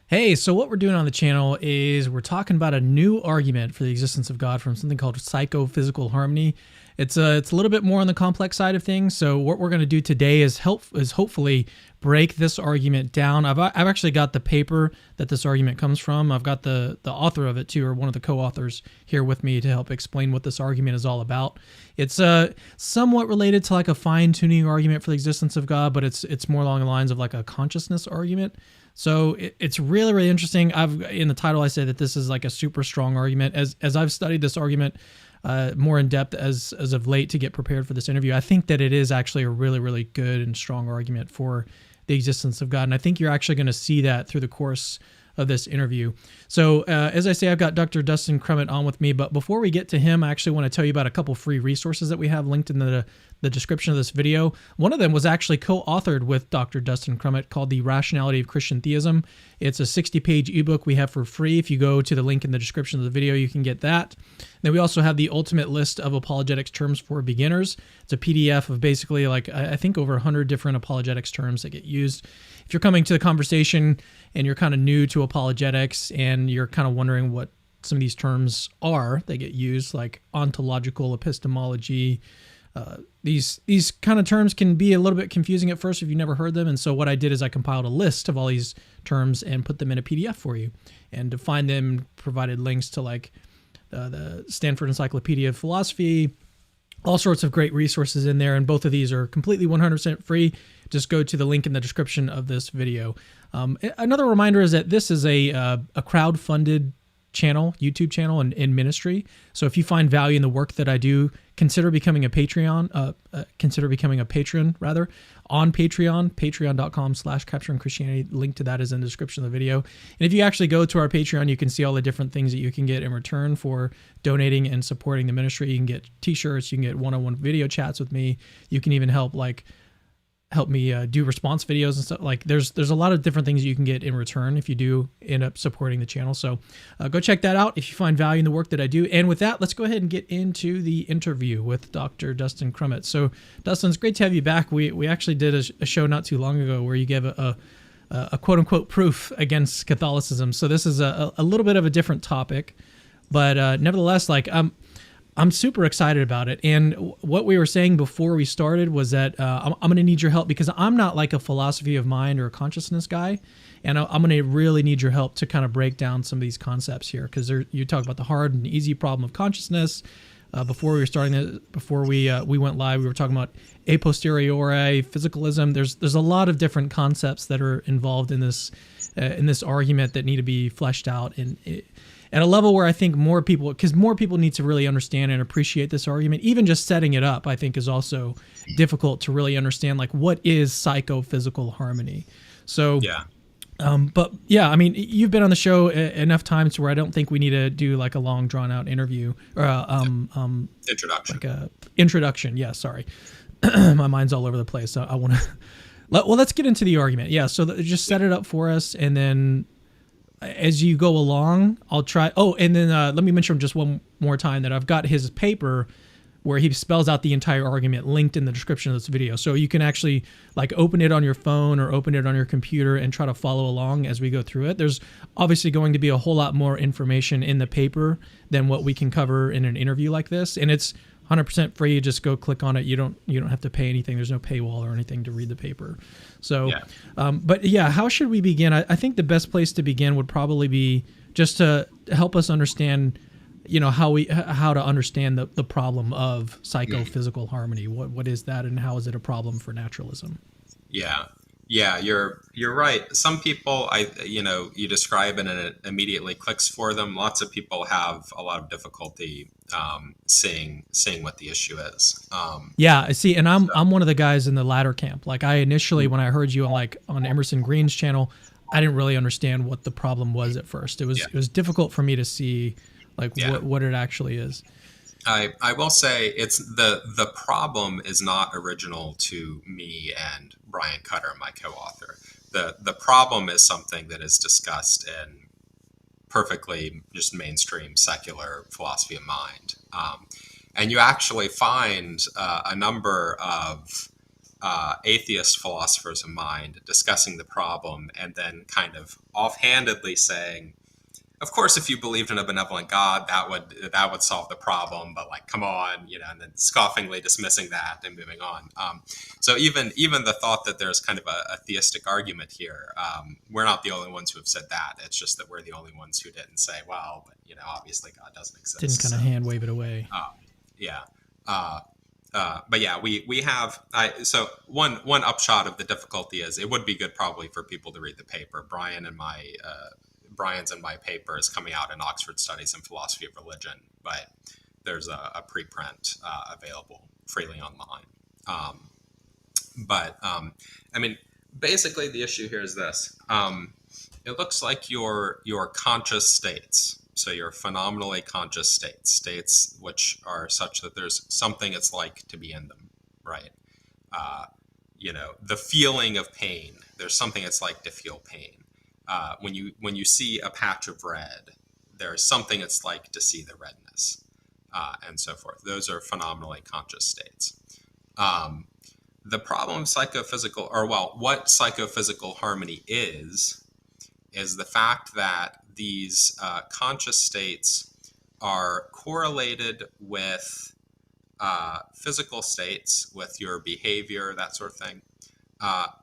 Hey, so what we're doing on the channel is we're talking about a new argument for the existence of God from something called psychophysical harmony. It's a little bit more on the complex side of things. So what we're going to do today is hopefully break this argument down. I've actually got the paper that this argument comes from. I've got the author of it too, or one of the co-authors here with me to help explain what this argument is all about. It's somewhat related to like a fine-tuning argument for the existence of God, but it's more along the lines of like a consciousness argument. So it's really, really interesting. In the title, I say that this is like a super strong argument. As I've studied this argument more in depth as of late to get prepared for this interview, I think that it is actually a really, really good and strong argument for the existence of God. And I think you're actually going to see that through the course of this interview. So as I say, I've got Dr. Dustin Crummett on with me. But before we get to him, I actually want to tell you about a couple free resources that we have linked in the description of this video. One of them was actually co-authored with Dr. Dustin Crummett called The Rationality of Christian Theism. It's a 60-page ebook we have for free. If you go to the link in the description of the video, you can get that. Then we also have the ultimate list of apologetics terms for beginners. It's a PDF of basically like, I think over 100 different apologetics terms that get used. If you're coming to the conversation and you're kind of new to apologetics and you're kind of wondering what some of these terms are that get used, like ontological epistemology, these kind of terms can be a little bit confusing at first if you've never heard them. And so what I did is I compiled a list of all these terms and put them in a PDF for you. And to find them, provided links to like the Stanford Encyclopedia of Philosophy, all sorts of great resources in there. And both of these are completely 100% free. Just go to the link in the description of this video. Another reminder is that this is a crowd-funded channel, YouTube channel, and in ministry. So if you find value in the work that I do, consider becoming a patron rather, on Patreon, patreon.com/capturing Christianity. Link to that is in the description of the video. And if you actually go to our Patreon, you can see all the different things that you can get in return for donating and supporting the ministry. You can get t-shirts, you can get one-on-one video chats with me. You can even help me do response videos and stuff. Like there's a lot of different things you can get in return if you do end up supporting the channel. So go check that out if you find value in the work that I do. And with that, let's go ahead and get into the interview with Dr. Dustin Crummett. So Dustin, it's great to have you back. We actually did a show not too long ago where you gave a quote unquote proof against Catholicism. So this is a little bit of a different topic, but nevertheless, like I'm super excited about it. And what we were saying before we started was that I'm going to need your help because I'm not like a philosophy of mind or a consciousness guy. And I'm going to really need your help to kind of break down some of these concepts here because you talk about the hard and easy problem of consciousness. Before we were starting it, before we went live, we were talking about a posteriori, physicalism. There's a lot of different concepts that are involved in this argument that need to be fleshed out at a level where I think more people need to really understand and appreciate this argument. Even just setting it up, I think, is also difficult to really understand, like, what is psychophysical harmony? So, yeah. But yeah, I mean, you've been on the show enough times where I don't think we need to do like a long drawn out interview or introduction. Like a introduction. Yeah, sorry. My mind's all over the place. So I want to, let's get into the argument. Yeah. So just set it up for us. And then as you go along, I'll try. Oh, and then let me mention just one more time that I've got his paper where he spells out the entire argument linked in the description of this video. So you can actually like open it on your phone or open it on your computer and try to follow along as we go through it. There's obviously going to be a whole lot more information in the paper than what we can cover in an interview like this. And it's 100% free. Just go click on it. You don't have to pay anything. There's no paywall or anything to read the paper. So, yeah. But yeah, how should we begin? I think the best place to begin would probably be just to help us understand, how to understand the problem of psychophysical harmony. What is that, and how is it a problem for naturalism? Yeah, you're right. Some people, you describe it and it immediately clicks for them. Lots of people have a lot of difficulty seeing what the issue is. Yeah, I see, and I'm one of the guys in the latter camp. Like I initially, when I heard you on Emerson Green's channel, I didn't really understand what the problem was at first. It was difficult for me to see what it actually is. I will say it's the problem is not original to me and Brian Cutter, my co-author. The problem is something that is discussed in perfectly just mainstream secular philosophy of mind. And you actually find a number of atheist philosophers of mind discussing the problem and then kind of offhandedly saying, of course, if you believed in a benevolent God, that would solve the problem. But like, come on, and then scoffingly dismissing that and moving on. So even the thought that there's kind of a theistic argument here, we're not the only ones who have said that. It's just that we're the only ones who didn't say, well, but obviously God doesn't exist. Didn't kind of hand wave it away. Yeah. But yeah, we have. So one upshot of the difficulty is it would be good probably for people to read the paper. Brian's and my paper is coming out in Oxford Studies in Philosophy of Religion, but there's a preprint available freely online. I mean, basically the issue here is this. It looks like your conscious states, so your phenomenally conscious states which are such that there's something it's like to be in them, right? The feeling of pain, there's something it's like to feel pain. When you see a patch of red, there's something it's like to see the redness, and so forth. Those are phenomenally conscious states. The problem of psychophysical, what psychophysical harmony is the fact that these conscious states are correlated with physical states, with your behavior, that sort of thing,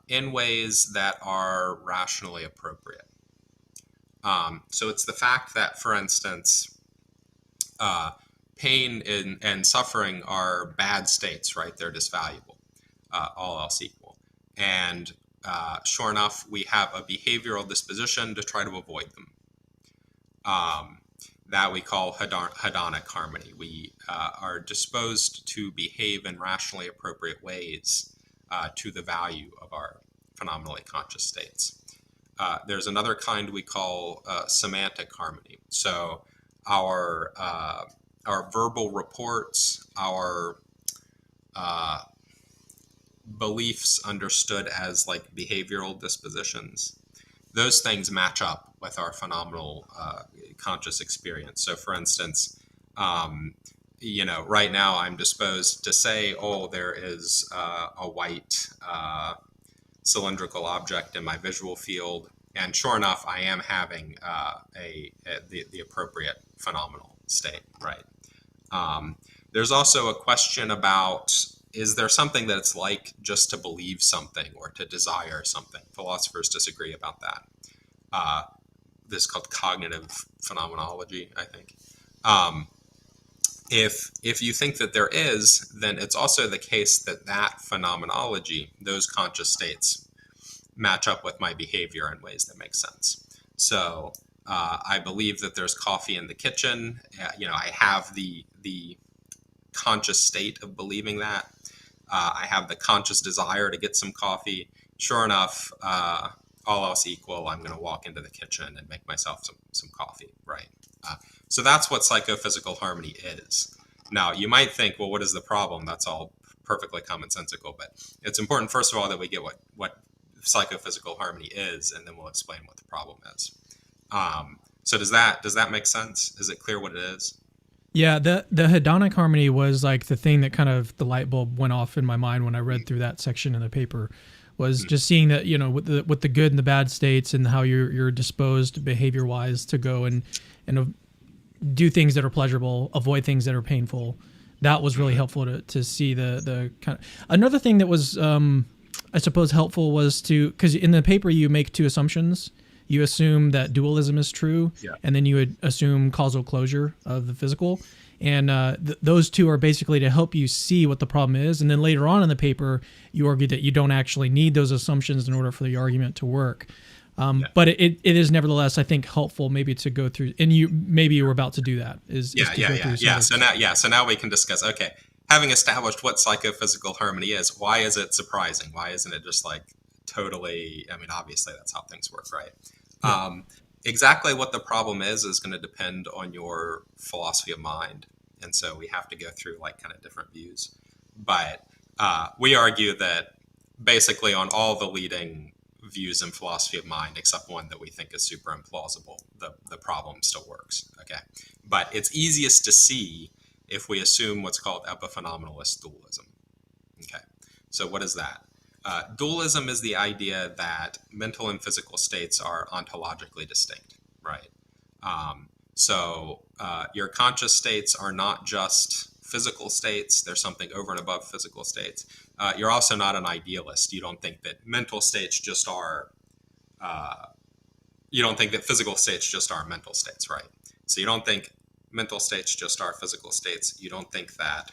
in ways that are rationally appropriate. So it's the fact that, for instance, pain and suffering are bad states, right? They're disvaluable, all else equal. And sure enough, we have a behavioral disposition to try to avoid them. That we call hedonic harmony. We are disposed to behave in rationally appropriate ways to the value of our phenomenally conscious states. There's another kind we call semantic harmony. So our verbal reports, our beliefs understood as like behavioral dispositions, those things match up with our phenomenal conscious experience. So for instance, right now I'm disposed to say, oh, there is a white cylindrical object in my visual field, and sure enough, I am having the appropriate phenomenal state, right? There's also a question about, is there something that it's like just to believe something or to desire something? Philosophers disagree about that. This is called cognitive phenomenology, I think. If you think that there is, then it's also the case that phenomenology, those conscious states, match up with my behavior in ways that make sense. So I believe that there's coffee in the kitchen. I have the conscious state of believing that. I have the conscious desire to get some coffee. Sure enough, all else equal, I'm going to walk into the kitchen and make myself some coffee, right? So that's what psychophysical harmony is. Now, you might think, well, what is the problem? That's all perfectly commonsensical, but it's important, first of all, that we get what psychophysical harmony is, and then we'll explain what the problem is. So does that make sense? Is it clear what it is? Yeah, the hedonic harmony was like the thing that kind of the light bulb went off in my mind when I read through that section in the paper, was just seeing that, with the good and the bad states and how you're disposed behavior wise to go and do things that are pleasurable, avoid things that are painful. That was really helpful to see the kind of. Another thing that was I suppose helpful was because in the paper you make two assumptions. You assume that dualism is true, and then you would assume causal closure of the physical. And those two are basically to help you see what the problem is. And then later on in the paper, you argue that you don't actually need those assumptions in order for the argument to work. But it is nevertheless, I think, helpful maybe to go through. And you were about to do that. So now we can discuss. Okay, having established what psychophysical harmony is, why is it surprising? Why isn't it just like totally? I mean, obviously that's how things work, right? Yeah. Exactly what the problem is going to depend on your philosophy of mind. And so we have to go through like kind of different views. But we argue that basically on all the leading views in philosophy of mind, except one that we think is super implausible, the problem still works. Okay. But it's easiest to see if we assume what's called epiphenomenalist dualism. Okay. So what is that? Dualism is the idea that mental and physical states are ontologically distinct, right? Your conscious states are not just physical states. There's something over and above physical states. You're also not an idealist. You don't think that mental states just are, you don't think that physical states just are mental states, right? So you don't think mental states just are physical states. You don't think that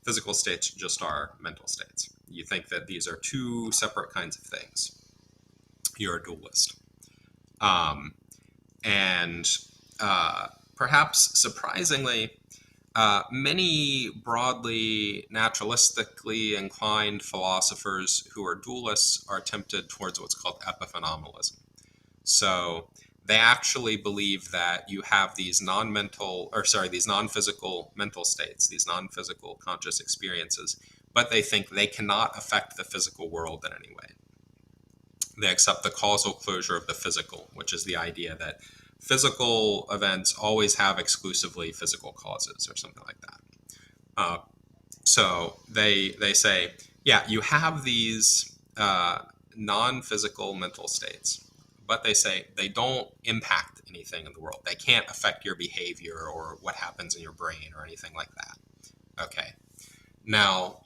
physical states just are mental states. You think that these are two separate kinds of things. You're a dualist. And perhaps surprisingly, many broadly naturalistically inclined philosophers who are dualists are tempted towards what's called epiphenomenalism. So they actually believe that you have these these non-physical mental states, these non-physical conscious experiences, but they think they cannot affect the physical world in any way. They accept the causal closure of the physical, which is the idea that physical events always have exclusively physical causes or something like that. So they say, yeah, you have these non-physical mental states, but they say they don't impact anything in the world. They can't affect your behavior or what happens in your brain or anything like that. Okay. Now,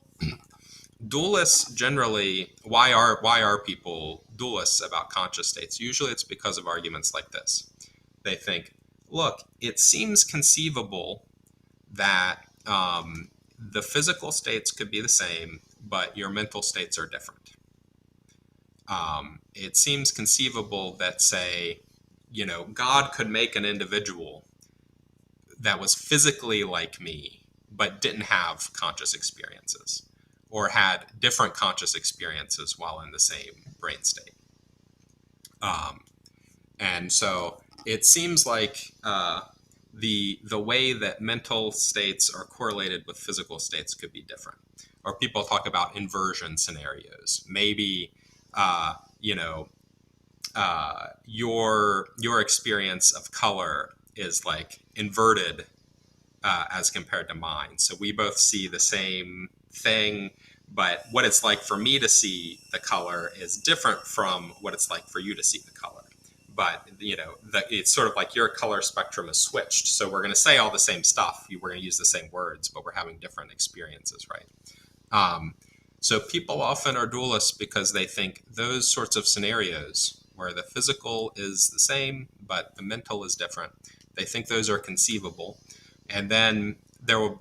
dualists generally, why are people dualists about conscious states? Usually it's because of arguments like this. They think, look, it seems conceivable that the physical states could be the same, but your mental states are different. It seems conceivable that, say, God could make an individual that was physically like me, but didn't have conscious experiences, or had different conscious experiences while in the same brain state. And so it seems like the way that mental states are correlated with physical states could be different. Or people talk about inversion scenarios. Maybe your experience of color is like inverted as compared to mine. So we both see the same thing, but what it's like for me to see the color is different from what it's like for you to see the color. But it's sort of like your color spectrum is switched. So we're going to say all the same stuff. We're going to use the same words, but we're having different experiences, right? So people often are dualists because they think those sorts of scenarios where the physical is the same, but the mental is different, they think those are conceivable. And then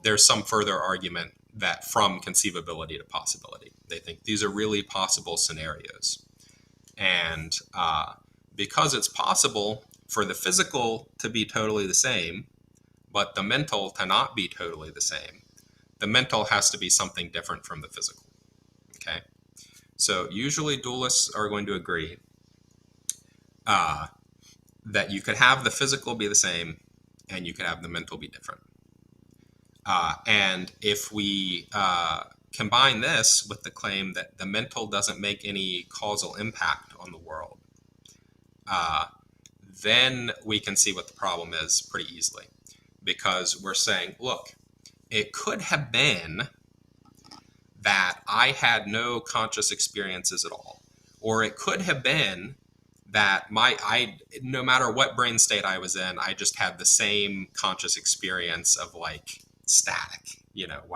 there's some further argument that from conceivability to possibility. They think these are really possible scenarios. And because it's possible for the physical to be totally the same, but the mental to not be totally the same, the mental has to be something different from the physical. Okay? So usually dualists are going to agree that you could have the physical be the same and you could have the mental be different. And if we combine this with the claim that the mental doesn't make any causal impact on the world, then we can see what the problem is pretty easily. Because we're saying, look, it could have been that I had no conscious experiences at all. Or it could have been that no matter what brain state I was in, I just had the same conscious experience of like static,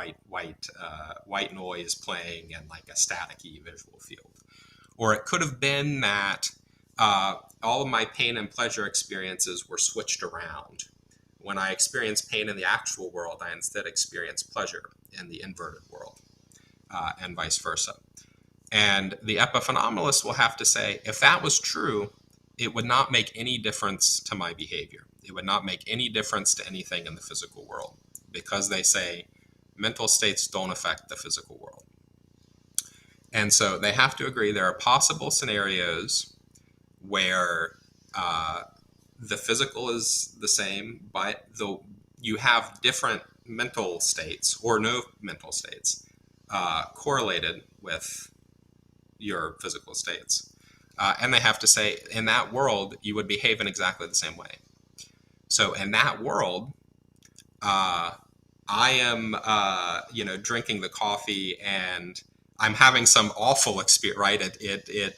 white noise playing and like a staticky visual field. Or it could have been that all of my pain and pleasure experiences were switched around. When I experience pain in the actual world, I instead experience pleasure in the inverted world, and vice versa. And the epiphenomenalist will have to say, if that was true, it would not make any difference to my behavior. It would not make any difference to anything in the physical world, because they say mental states don't affect the physical world. And so they have to agree there are possible scenarios where the physical is the same, but you have different mental states or no mental states correlated with your physical states. And they have to say, in that world, you would behave in exactly the same way. So in that world, I am, drinking the coffee and I'm having some awful experience, right?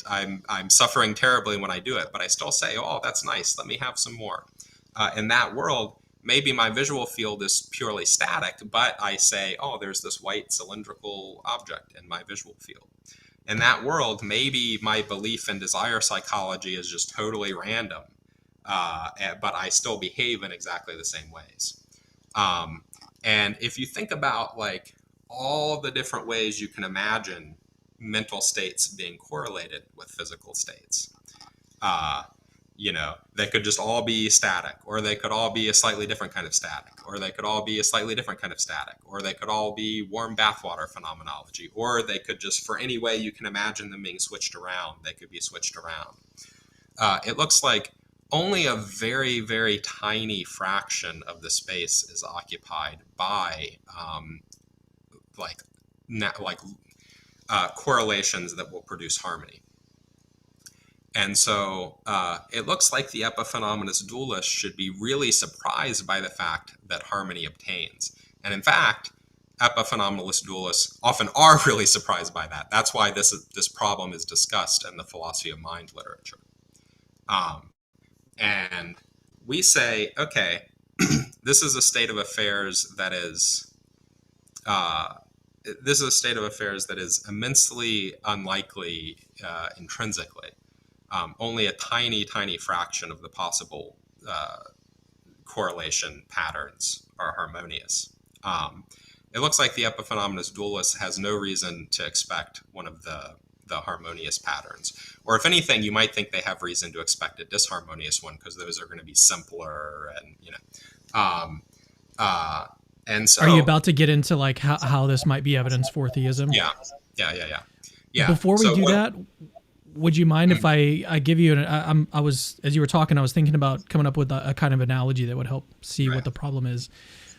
I'm suffering terribly when I do it, but I still say, oh, that's nice. Let me have some more. In that world, maybe my visual field is purely static, but I say, oh, there's this white cylindrical object in my visual field. In that world, maybe my belief in desire psychology is just totally random, but I still behave in exactly the same ways. And if you think about like all the different ways you can imagine mental states being correlated with physical states, they could just all be static, or they could all be a slightly different kind of static, or they could all be a slightly different kind of static, or they could all be warm bathwater phenomenology, or they could just, for any way you can imagine them being switched around, they could be switched around. It looks like only a very, very tiny fraction of the space is occupied by correlations that will produce harmony. And so it looks like the epiphenomenist dualist should be really surprised by the fact that harmony obtains. And in fact, epiphenomenalist dualists often are really surprised by that. That's why this problem is discussed in the philosophy of mind literature. And we say, okay, this is a state of affairs that is immensely unlikely intrinsically. Only a tiny, tiny fraction of the possible correlation patterns are harmonious. It looks like the epiphenomenist dualist has no reason to expect one of the harmonious patterns. Or if anything, you might think they have reason to expect a disharmonious one, because those are going to be simpler and, and so... Are you about to get into like how this might be evidence for theism? Yeah. Before we do that, would you mind if I give you I was, as you were talking, I was thinking about coming up with a kind of analogy that would help see what the problem is.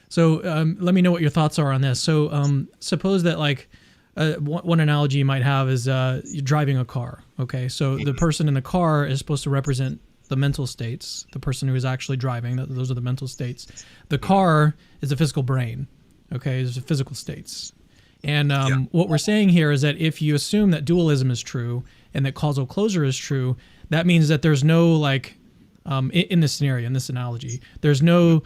So let me know what your thoughts are on this. So suppose that like one analogy you might have is you're driving a car. Okay, so the person in the car is supposed to represent the mental states. The person who is actually driving, those are the mental states. The car is the physical brain. Okay, there's the physical states. And what we're saying here is that if you assume that dualism is true and that causal closure is true, that means that there's no like in this scenario, in this analogy, there's no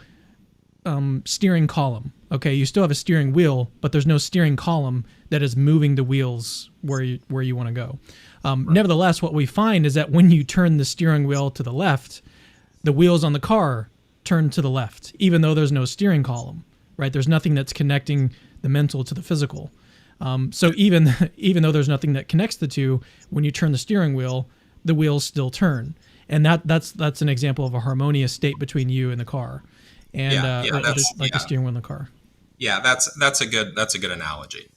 steering column. Okay, you still have a steering wheel, but there's no steering column that is moving the wheels where you want to go. Nevertheless, what we find is that when you turn the steering wheel to the left, the wheels on the car turn to the left, even though there's no steering column. Right? There's nothing that's connecting the mental to the physical. So even though there's nothing that connects the two, when you turn the steering wheel, the wheels still turn, and that's an example of a harmonious state between you and the car, and the steering wheel in the car. Yeah, that's a good analogy.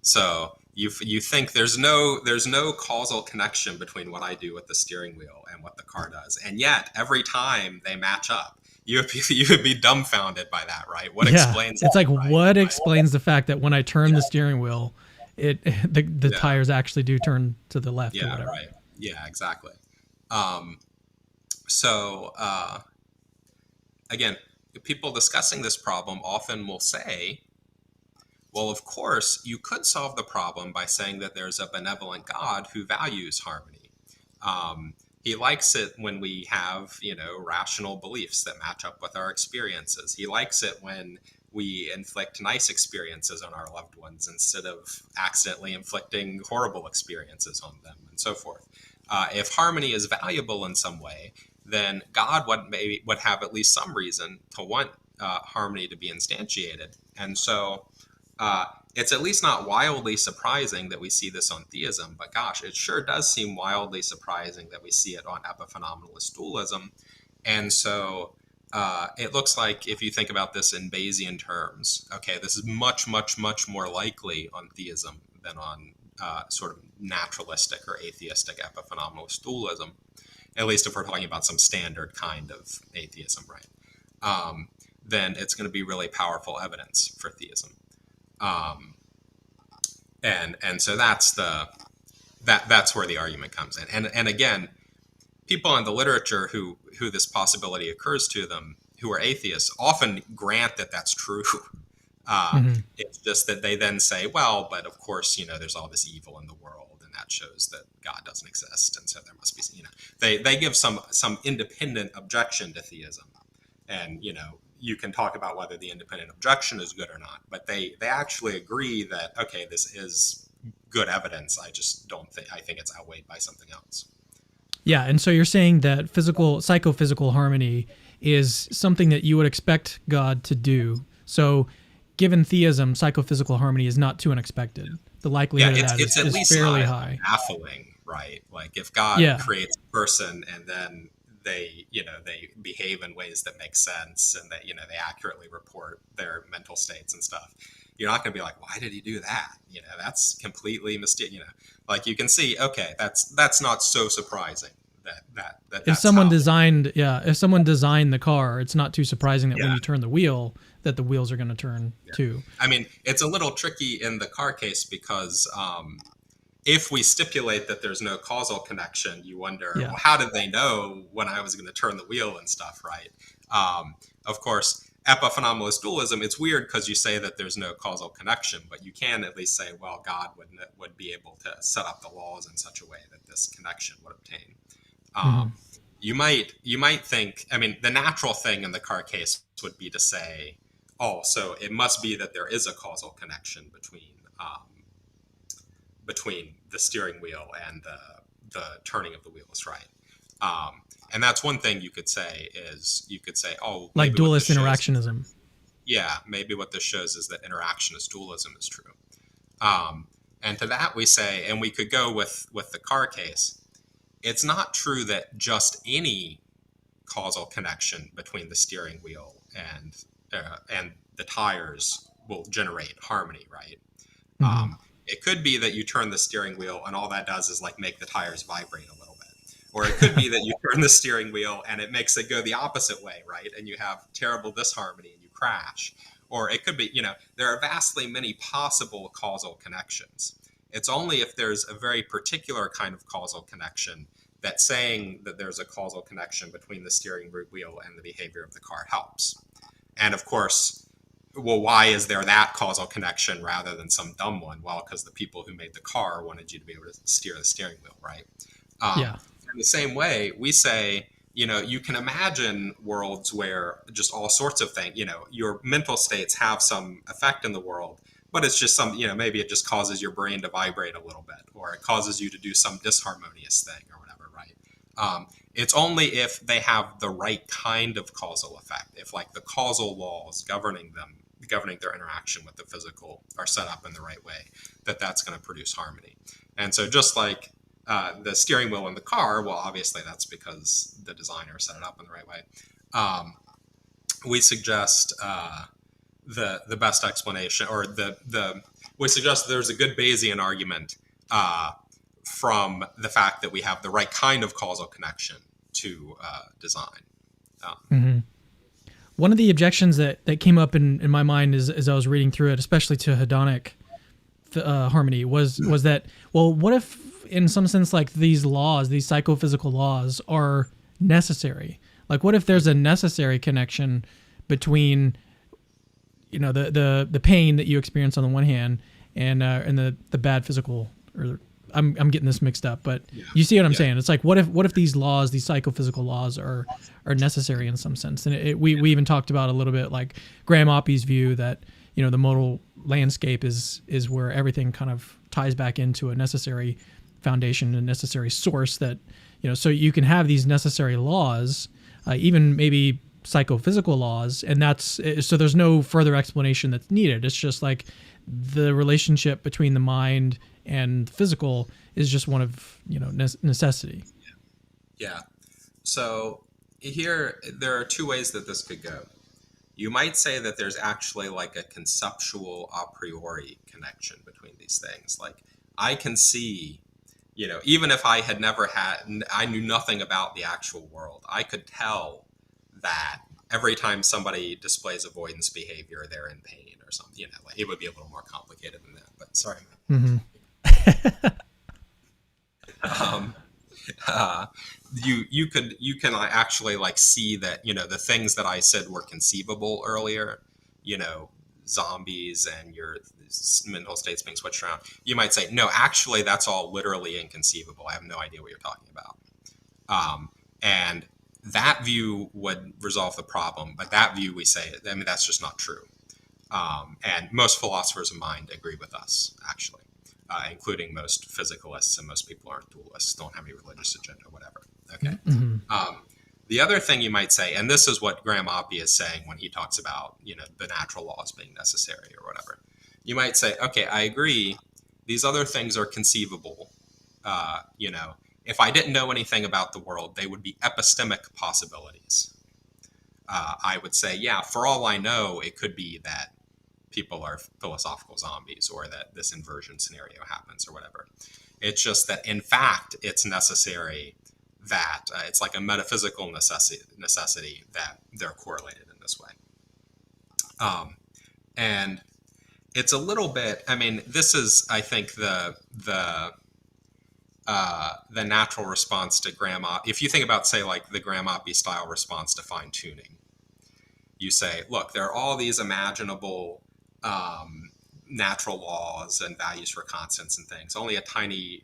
So you think there's no causal connection between what I do with the steering wheel and what the car does, and yet every time they match up. You would be dumbfounded by that, right? What explains it's that, like right? What explains the fact that when I turn the steering wheel, the tires actually do turn to the left or whatever. Right. Yeah, exactly. Again, people discussing this problem often will say, well, of course, you could solve the problem by saying that there's a benevolent God who values harmony. He likes it when we have, rational beliefs that match up with our experiences. He likes it when we inflict nice experiences on our loved ones instead of accidentally inflicting horrible experiences on them, and so forth. If harmony is valuable in some way, then God would have at least some reason to want harmony to be instantiated. And so it's at least not wildly surprising that we see this on theism, but gosh, it sure does seem wildly surprising that we see it on epiphenomenalist dualism. And so it looks like if you think about this in Bayesian terms, okay, this is much, much, much more likely on theism than on sort of naturalistic or atheistic epiphenomenalist dualism, at least if we're talking about some standard kind of atheism, right? Then it's going to be really powerful evidence for theism. And so that's where the argument comes in. And again, people in the literature who this possibility occurs to them, who are atheists, often grant that that's true. Hmm. It's just that they then say, well, but of course, there's all this evil in the world, and that shows that God doesn't exist, and so there must be, they give some independent objection to theism, and you can talk about whether the independent objection is good or not, but they actually agree that okay, this is good evidence. I just don't think I think it's outweighed by something else. Yeah, and so you're saying that psychophysical harmony is something that you would expect God to do. So, given theism, psychophysical harmony is not too unexpected. The Yeah, likelihood of that it's at is least fairly not high. baffling, right? Like if God Yeah. creates a person and then they behave in ways that make sense and that they accurately report their mental states and stuff. You're not going to be like, why did he do that? That's completely mysterious. Like you can see, okay, that's not so surprising If that's someone how. designed, yeah, if someone designed the car, it's not too surprising that when Yeah, you turn the wheel, that the wheels are going to turn yeah. too. I mean, it's a little tricky in the car case because if we stipulate that there's no causal connection, you wonder, Yeah. well, how did they know when I was going to turn the wheel and stuff, right? Of course, epiphenomenalist dualism, it's weird because you say that there's no causal connection, but you can at least say, well, God would be able to set up the laws in such a way that this connection would obtain. Hmm. Um, you might think, I mean, the natural thing in the car case would be to say, oh, so it must be that there is a causal connection between the steering wheel and the turning of the wheels, right? And that's one thing you could say is you could say, oh, Like maybe what this dualist shows, interactionism. yeah, maybe what this shows is that interactionist dualism is true. Um, and to that we say, and we could go with the car case. It's not true that just any causal connection between the steering wheel and the tires will generate harmony, right? Hmm. It could be that you turn the steering wheel and all that does is like make the tires vibrate a little bit. Or it could be that you turn the steering wheel and it makes it go the opposite way, right? And you have terrible disharmony and you crash. Or it could be, there are vastly many possible causal connections. It's only if there's a very particular kind of causal connection that saying that there's a causal connection between the steering wheel and the behavior of the car helps. And of course, well, why is there that causal connection rather than some dumb one? Well, because the people who made the car wanted you to be able to steer the steering wheel, right? Yeah. In the same way, we say, you can imagine worlds where just all sorts of things, your mental states have some effect in the world, but it's just some, maybe it just causes your brain to vibrate a little bit, or it causes you to do some disharmonious thing or whatever, right? It's only if they have the right kind of causal effect, if like the causal laws governing their interaction with the physical are set up in the right way, that's going to produce harmony. And so just like the steering wheel in the car, well, obviously that's because the designer set it up in the right way. We suggest the best explanation, or we suggest there's a good Bayesian argument from the fact that we have the right kind of causal connection to design. Hmm. One of the objections that came up in my mind as I was reading through it, especially to hedonic harmony, was that, well, what if in some sense like these laws, these psychophysical laws, are necessary? Like, what if there's a necessary connection between the pain that you experience on the one hand and the bad physical, or I'm getting this mixed up, but Yeah. you see what I'm Yeah. saying? It's like, what if these laws, these psychophysical laws, are necessary in some sense? And we even talked about a little bit like Graham Oppy's view that the modal landscape is where everything kind of ties back into a necessary foundation, a necessary source that so you can have these necessary laws, even maybe psychophysical laws, and that's so there's no further explanation that's needed. It's just like the relationship between the mind and physical is just one of necessity. Yeah. So here there are two ways that this could go. You might say that there's actually like a conceptual a priori connection between these things. Like I can see, even if I had never I knew nothing about the actual world, I could tell that every time somebody displays avoidance behavior, they're in pain or something. Like it would be a little more complicated than that. But sorry. Hmm. Um, uh, you can actually like see that the things that I said were conceivable earlier, you know zombies and your mental states being switched around, you might say, no, actually, that's all literally inconceivable. I have no idea what you're talking about. And that view would resolve the problem. But that view, we say, I mean, that's just not true. And most philosophers of mind agree with us, actually, including most physicalists, and most people aren't dualists, don't have any religious agenda, whatever. Okay. The other thing you might say, and this is what Graham Oppy is saying when he talks about, the natural laws being necessary or whatever. You might say, okay, I agree. These other things are conceivable. If I didn't know anything about the world, they would be epistemic possibilities. I would say, yeah, for all I know, it could be that people are philosophical zombies, or that this inversion scenario happens, or whatever. It's just that, in fact, it's necessary that it's like a metaphysical necessity that they're correlated in this way. And it's a little bit, I mean, this is, I think, the natural response to Graham Oppy. If you think about, say, like the Graham Oppy style response to fine tuning, you say, look, there are all these imaginable natural laws and values for constants and things. Only a tiny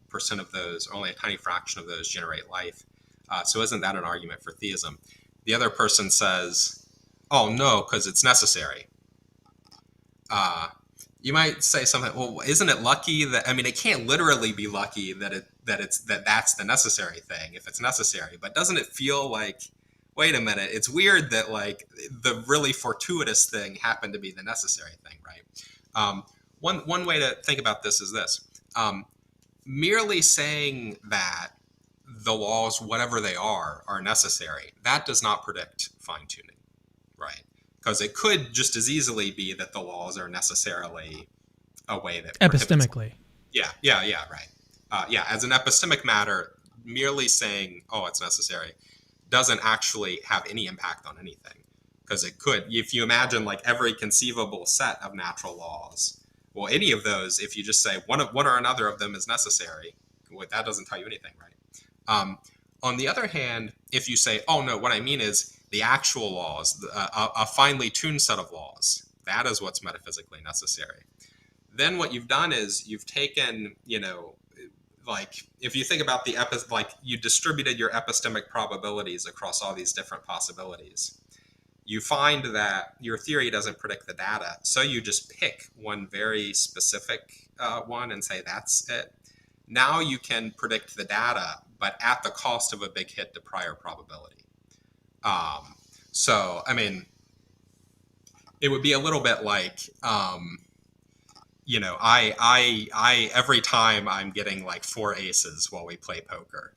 percent of those, or only a tiny fraction of those generate life. So isn't that an argument for theism? The other person says, oh, no, because it's necessary. You might say something, well, isn't it lucky that, I mean, it can't literally be lucky that that's the necessary thing if it's necessary, but doesn't it feel like, wait a minute, it's weird that like the really fortuitous thing happened to be the necessary thing, right? One way to think about this is this. Merely saying that the laws, whatever they are necessary, that does not predict fine-tuning, right? Because it could just as easily be that the laws are necessarily a way that epistemically. Yeah, right. As an epistemic matter, merely saying, oh, it's necessary, doesn't actually have any impact on anything. Because it could, if you imagine like every conceivable set of natural laws, well, any of those, if you just say one or another of them is necessary, well, that doesn't tell you anything, right? On the other hand, if you say, oh, no, what I mean is the actual laws, a finely tuned set of laws, that is what's metaphysically necessary. Then what you've done is you've taken, like if you think about like you distributed your epistemic probabilities across all these different possibilities, you find that your theory doesn't predict the data. So you just pick one very specific one and say that's it. Now you can predict the data, but at the cost of a big hit to prior probability. So, I mean, it would be a little bit like, I every time I'm getting like 4 aces while we play poker,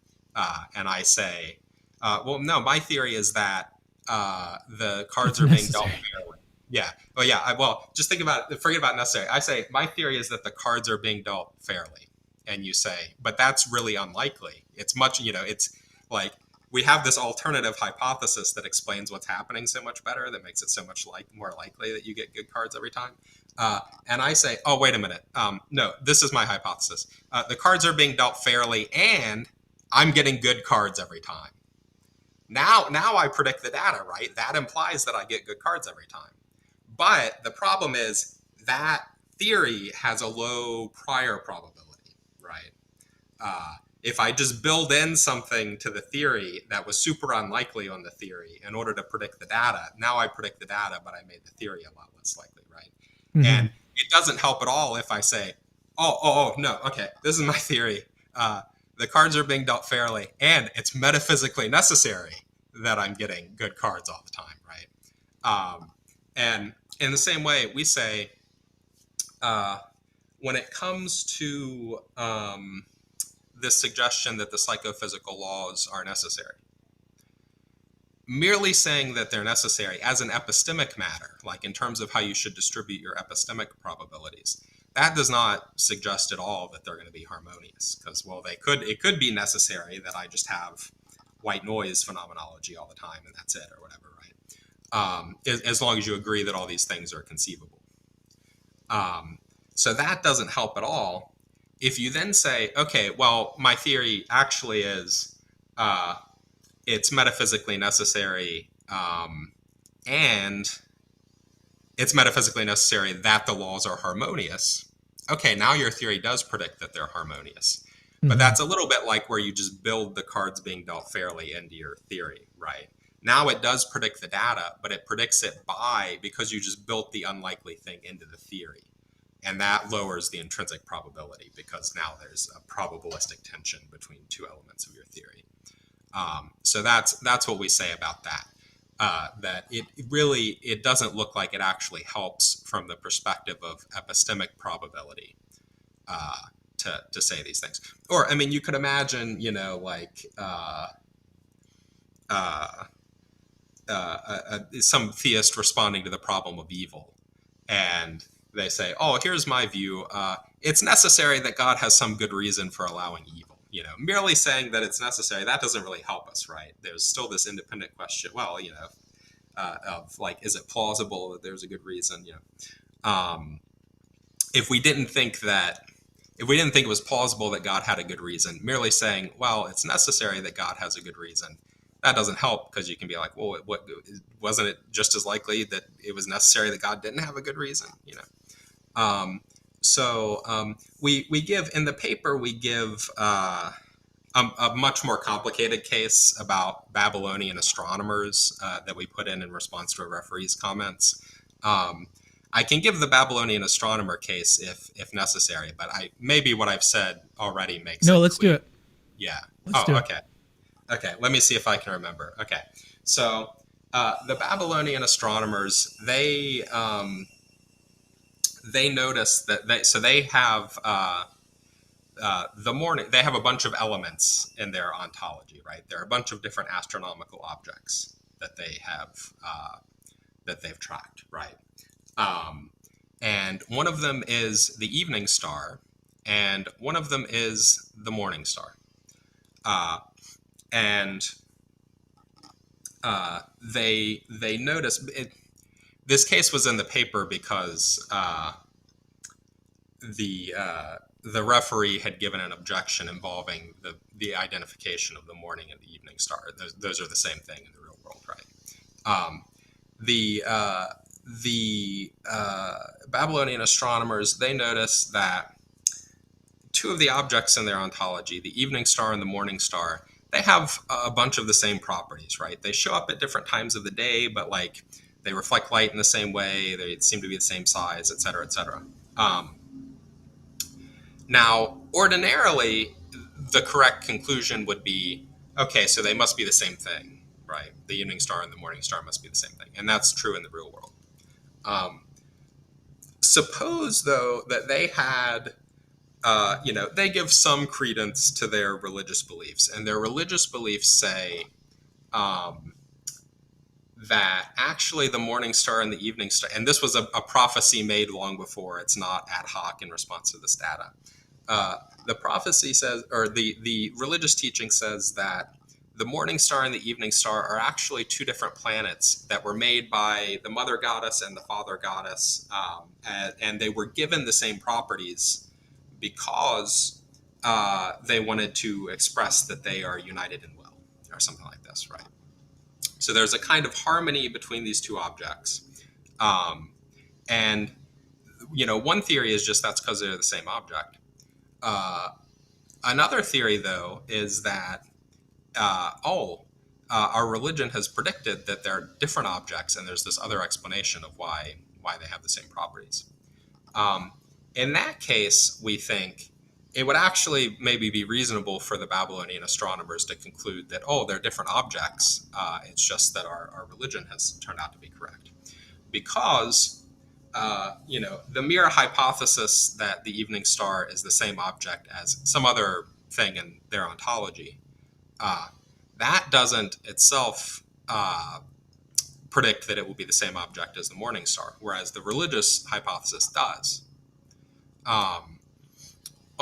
and I say, well, no, my theory is that the cards are being dealt fairly. Yeah. Well, just forget about necessary. I say, my theory is that the cards are being dealt fairly. And you say, but that's really unlikely. It's much, it's like, we have this alternative hypothesis that explains what's happening so much better, that makes it so much more likely that you get good cards every time. And I say, oh, wait a minute. No, this is my hypothesis. The cards are being dealt fairly, and I'm getting good cards every time. Now I predict the data, right? That implies that I get good cards every time. But the problem is that theory has a low prior probability, right? If I just build in something to the theory that was super unlikely on the theory in order to predict the data, now I predict the data, but I made the theory a lot less likely, right? Mm-hmm. And it doesn't help at all if I say, oh, no, okay, this is my theory. The cards are being dealt fairly, and it's metaphysically necessary that I'm getting good cards all the time, right? And in the same way, we say, when it comes to this suggestion that the psychophysical laws are necessary, merely saying that they're necessary as an epistemic matter, like in terms of how you should distribute your epistemic probabilities, that does not suggest at all that they're going to be harmonious. Because, well, it could be necessary that I just have white noise phenomenology all the time and that's it, or whatever, right? As long as you agree that all these things are conceivable. So that doesn't help at all. If you then say, okay, well, my theory actually is it's metaphysically necessary, and it's metaphysically necessary that the laws are harmonious. Okay, now your theory does predict that they're harmonious. But Mm-hmm. that's a little bit like where you just build the cards being dealt fairly into your theory, right? Now it does predict the data, but it predicts it because you just built the unlikely thing into the theory. And that lowers the intrinsic probability because now there's a probabilistic tension between two elements of your theory. So that's what we say about that. That it doesn't look like it actually helps from the perspective of epistemic probability to say these things. Or I mean, you could imagine, some theist responding to the problem of evil, and they say, "Oh, here's my view. It's necessary that God has some good reason for allowing evil." Merely saying that it's necessary, that doesn't really help us, right? There's still this independent question. Well, of like, is it plausible that there's a good reason? If we didn't think it was plausible that God had a good reason, merely saying, "Well, it's necessary that God has a good reason," that doesn't help because you can be like, "Well, wasn't it just as likely that it was necessary that God didn't have a good reason?" We give in the paper a much more complicated case about Babylonian astronomers that we put in response to a referee's comments. I can give the Babylonian astronomer case if necessary, but maybe what I've said already makes No, it let's clear. do it. Yeah. Let's do it. Okay. Okay. Let me see if I can remember. Okay. So the Babylonian astronomers, they notice that they have they have a bunch of elements in their ontology, right? There are a bunch of different astronomical objects that they've tracked, right? And one of them is the evening star, and one of them is the morning star. And they notice it. This case was in the paper because the referee had given an objection involving the identification of the morning and the evening star. Those are the same thing in the real world, right? The Babylonian astronomers, they noticed that two of the objects in their ontology, the evening star and the morning star, they have a bunch of the same properties, right? They show up at different times of the day, but like they reflect light in the same way. They seem to be the same size, et cetera, et cetera. Now, ordinarily, the correct conclusion would be, okay, so they must be the same thing, right? The evening star and the morning star must be the same thing. And that's true in the real world. Suppose, though, that they had, they give some credence to their religious beliefs. And their religious beliefs say that actually the morning star and the evening star, and this was a prophecy made long before, it's not ad hoc in response to this data. The prophecy says, or the religious teaching says that the morning star and the evening star are actually two different planets that were made by the mother goddess and the father goddess, and they were given the same properties because they wanted to express that they are united in will, or something like this, right? So there's a kind of harmony between these two objects. And, one theory is just that's because they're the same object. Another theory, though, is that, our religion has predicted that they're different objects, and there's this other explanation of why they have the same properties. In that case, we think it would actually maybe be reasonable for the Babylonian astronomers to conclude that, they're different objects. It's just that our religion has turned out to be correct. Because, the mere hypothesis that the evening star is the same object as some other thing in their ontology, that doesn't itself predict that it will be the same object as the morning star, whereas the religious hypothesis does. On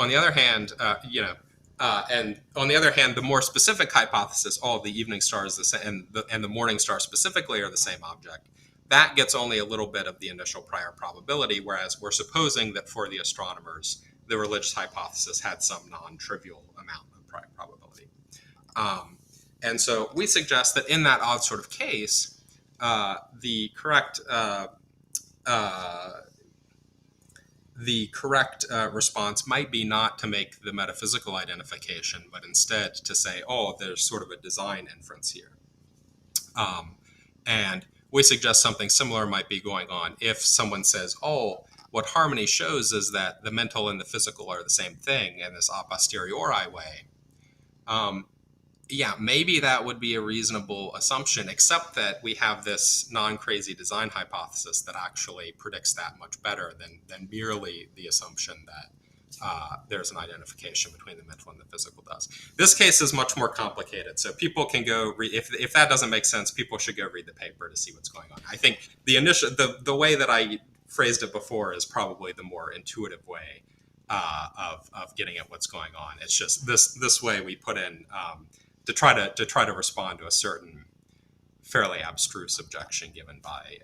the other hand, and on the other hand, the more specific hypothesis, the evening star is the same, and the morning star specifically are the same object, that gets only a little bit of the initial prior probability, whereas we're supposing that for the astronomers, the religious hypothesis had some non-trivial amount of prior probability. And so we suggest that in that odd sort of case, the correct uh, the correct response might be not to make the metaphysical identification, but instead to say, oh, there's sort of a design inference here. Um, and we suggest something similar might be going on if someone says, oh, what harmony shows is that the mental and the physical are the same thing in this a posteriori way. Um, yeah, maybe that would be a reasonable assumption, except that we have this non-crazy design hypothesis that actually predicts that much better than merely the assumption that there's an identification between the mental and the physical does. This case is much more complicated, so people can go read. If that doesn't make sense, people should go read the paper to see what's going on. I think the way that I phrased it before is probably the more intuitive way of getting at what's going on. It's just this way we put in to try to respond to a certain fairly abstruse objection given by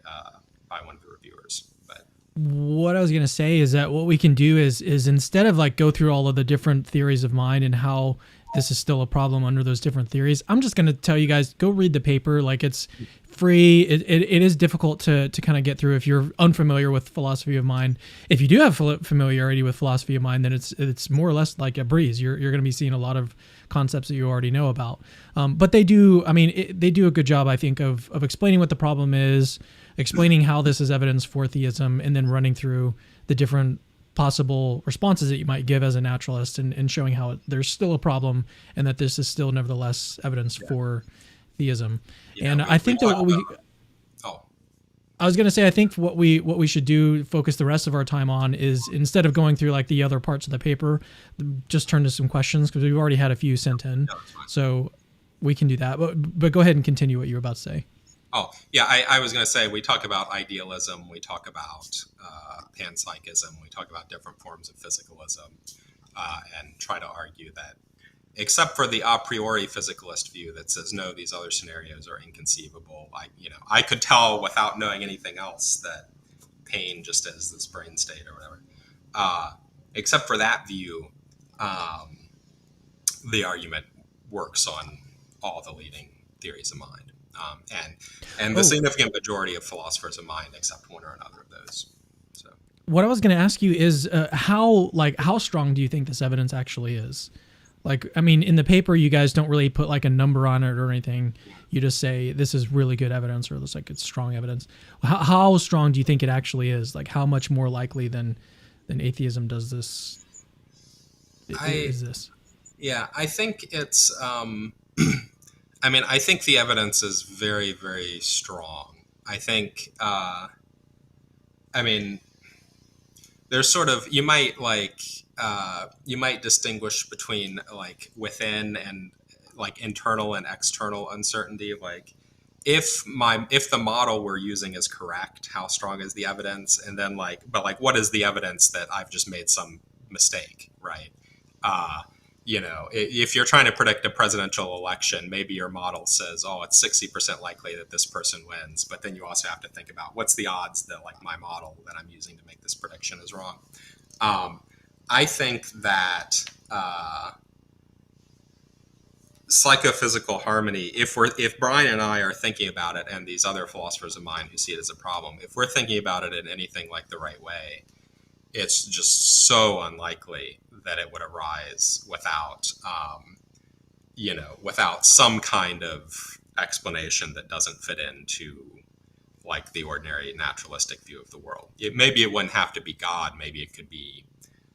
one of the reviewers. But What I was going to say is that what we can do is instead of like go through all of the different theories of mind and how this is still a problem under those different theories, I'm just going to tell you guys, go read the paper. Like, it's free. It is difficult to kind of get through if you're unfamiliar with philosophy of mind. If you do have familiarity with philosophy of mind, then it's more or less like a breeze. You're going to be seeing a lot of concepts that you already know about. But they do, I mean, they do a good job, I think, of explaining what the problem is, explaining how this is evidence for theism, and then running through the different possible responses that you might give as a naturalist, and showing how there's still a problem and that this is still nevertheless evidence for theism. yeah, And I think that what we, oh I was going to say, I think what we should do, focus the rest of our time on, is instead of going through like the other parts of the paper, just turn to some questions, because we've already had a few sent in. So we can do that. But go ahead and continue what you were about to say. Oh, yeah, I was going to say, we talk about idealism, we talk about panpsychism, we talk about different forms of physicalism, and try to argue that, except for the a priori physicalist view that says, no, these other scenarios are inconceivable, I could tell without knowing anything else that pain just is this brain state or whatever. Except for that view, the argument works on all the leading theories of mind. And the significant majority of philosophers of mind accept one or another of those. So, what I was going to ask you is how strong do you think this evidence actually is? Like, I mean, in the paper, you guys don't really put like a number on it or anything. You just say this is really good evidence, or this like it's strong evidence. How strong do you think it actually is? Like, how much more likely than atheism does this? Is this? Yeah, I think it's. I mean, I think the evidence is very, very strong. I think, I mean, there's sort of, you might distinguish between like within and like internal and external uncertainty. Like, if the model we're using is correct, how strong is the evidence? And then what is the evidence that I've just made some mistake, right? If you're trying to predict a presidential election, maybe your model says, oh, it's 60% likely that this person wins. But then you also have to think about what's the odds that like my model that I'm using to make this prediction is wrong. I think that psychophysical harmony, if Brian and I are thinking about it, and these other philosophers of mind who see it as a problem, if we're thinking about it in anything like the right way, it's just so unlikely that it would arise without, without some kind of explanation that doesn't fit into like the ordinary naturalistic view of the world. Maybe it wouldn't have to be God. Maybe it could be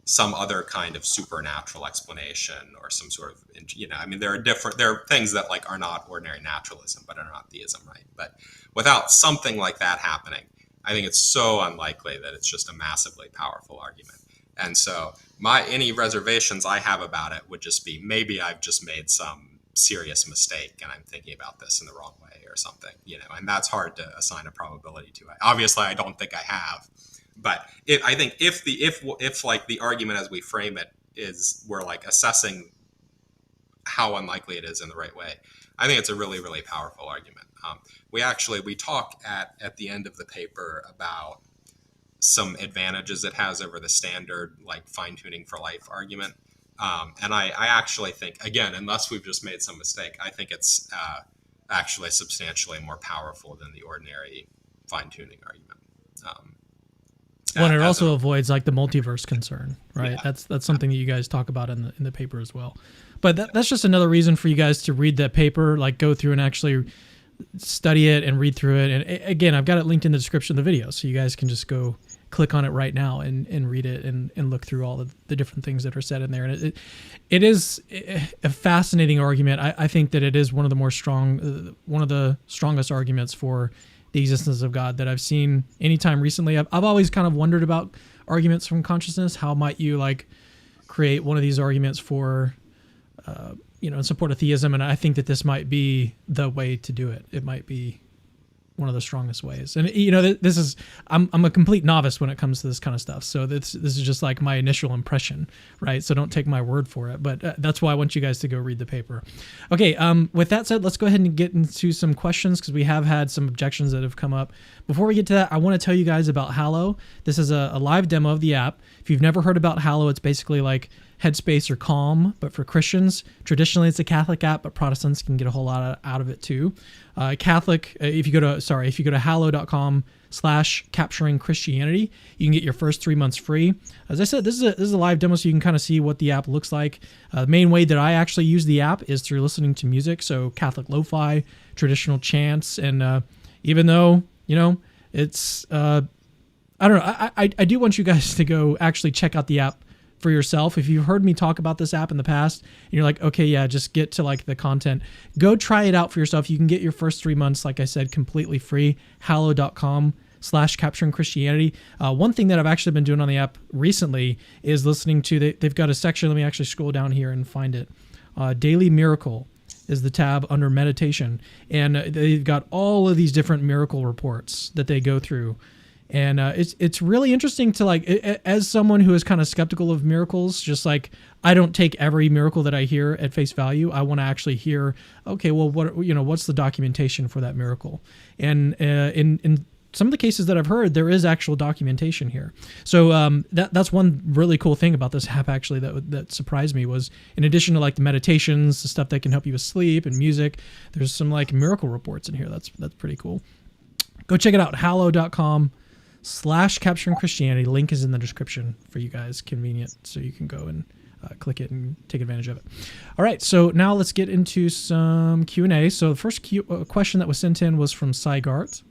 some other kind of supernatural explanation or some sort of, I mean, there are things that like are not ordinary naturalism, but are not theism, right? But without something like that happening, I think it's so unlikely that it's just a massively powerful argument. And so any reservations I have about it would just be, maybe I've just made some serious mistake and I'm thinking about this in the wrong way or something, and that's hard to assign a probability to. Obviously, I don't think I have, but I think if like the argument as we frame it is we're like assessing how unlikely it is in the right way, I think it's a really, really powerful argument. We talk at the end of the paper about some advantages it has over the standard like fine-tuning for life argument. And I actually think, again, unless we've just made some mistake, I think it's actually substantially more powerful than the ordinary fine-tuning argument. Well, and it as also a avoids like the multiverse concern, right? Yeah. That's something that you guys talk about in the paper as well. But that's just another reason for you guys to read that paper, like go through and actually study it and read through it. And again, I've got it linked in the description of the video, so you guys can just go click on it right now and read it and look through all of the different things that are said in there. And it is a fascinating argument. I think that it is one of the strongest arguments for the existence of God that I've seen anytime recently. I've always kind of wondered about arguments from consciousness. How might you like create one of these arguments for, in support of theism? And I think that this might be the way to do it. It might be one of the strongest ways. And this is I'm a complete novice when it comes to this kind of stuff. So this is just like my initial impression, right? So don't take my word for it. But that's why I want you guys to go read the paper. Okay. With that said, let's go ahead and get into some questions because we have had some objections that have come up. Before we get to that, I want to tell you guys about Hallow. This is a live demo of the app. If you've never heard about Hallow, it's basically like Headspace or Calm, but for Christians. Traditionally, it's a Catholic app, but Protestants can get a whole lot out of it too. If you go to hallow.com/capturing Christianity, you can get your first 3 months free. As I said, this is a live demo, so you can kind of see what the app looks like. The main way that I actually use the app is through listening to music, so Catholic lo-fi, traditional chants, and even though it's I don't know, I do want you guys to go actually check out the app for yourself. If you've heard me talk about this app in the past and you're like, okay, yeah, just get to like the content, go try it out for yourself. You can get your first 3 months, like I said, completely free. hallow.com/capturing Christianity. One thing that I've actually been doing on the app recently is listening to, they've got a section. Let me actually scroll down here and find it. Daily Miracle is the tab under meditation. And they've got all of these different miracle reports that they go through. And it's really interesting to like, as someone who is kind of skeptical of miracles, just like I don't take every miracle that I hear at face value. I want to actually hear, okay, well, what's the documentation for that miracle? And in some of the cases that I've heard, there is actual documentation here. So that's one really cool thing about this app actually that surprised me was, in addition to like the meditations, the stuff that can help you with sleep and music, there's some like miracle reports in here. That's pretty cool. Go check it out. hallow.com/capturing Christianity. Link is in the description for you guys, convenient, so you can go and click it and take advantage of it. All right, so now let's get into some Q&A. So the first question that was sent in was from Sygart.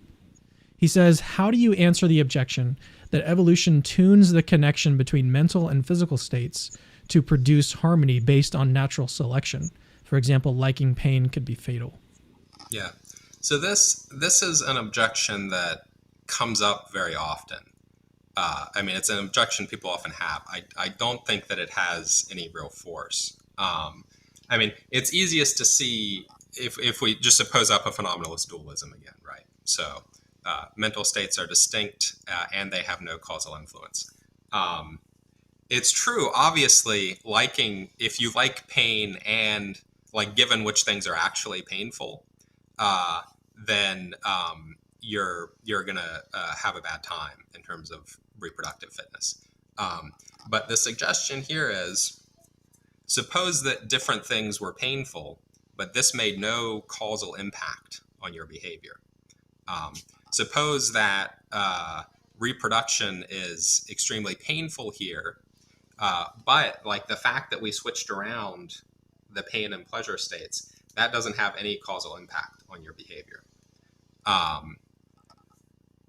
He says, how do you answer the objection that evolution tunes the connection between mental and physical states to produce harmony based on natural selection? For example, liking pain could be fatal. Yeah. So this is an objection that comes up very often. It's an objection people often have. I don't think that it has any real force. It's easiest to see if we just suppose up a phenomenalist dualism again, right? So mental states are distinct and they have no causal influence. It's true, obviously, if you like pain and like given which things are actually painful, then you're gonna have a bad time in terms of reproductive fitness. But the suggestion here is, suppose that different things were painful, but this made no causal impact on your behavior. Suppose that reproduction is extremely painful here, but like the fact that we switched around the pain and pleasure states, that doesn't have any causal impact on your behavior.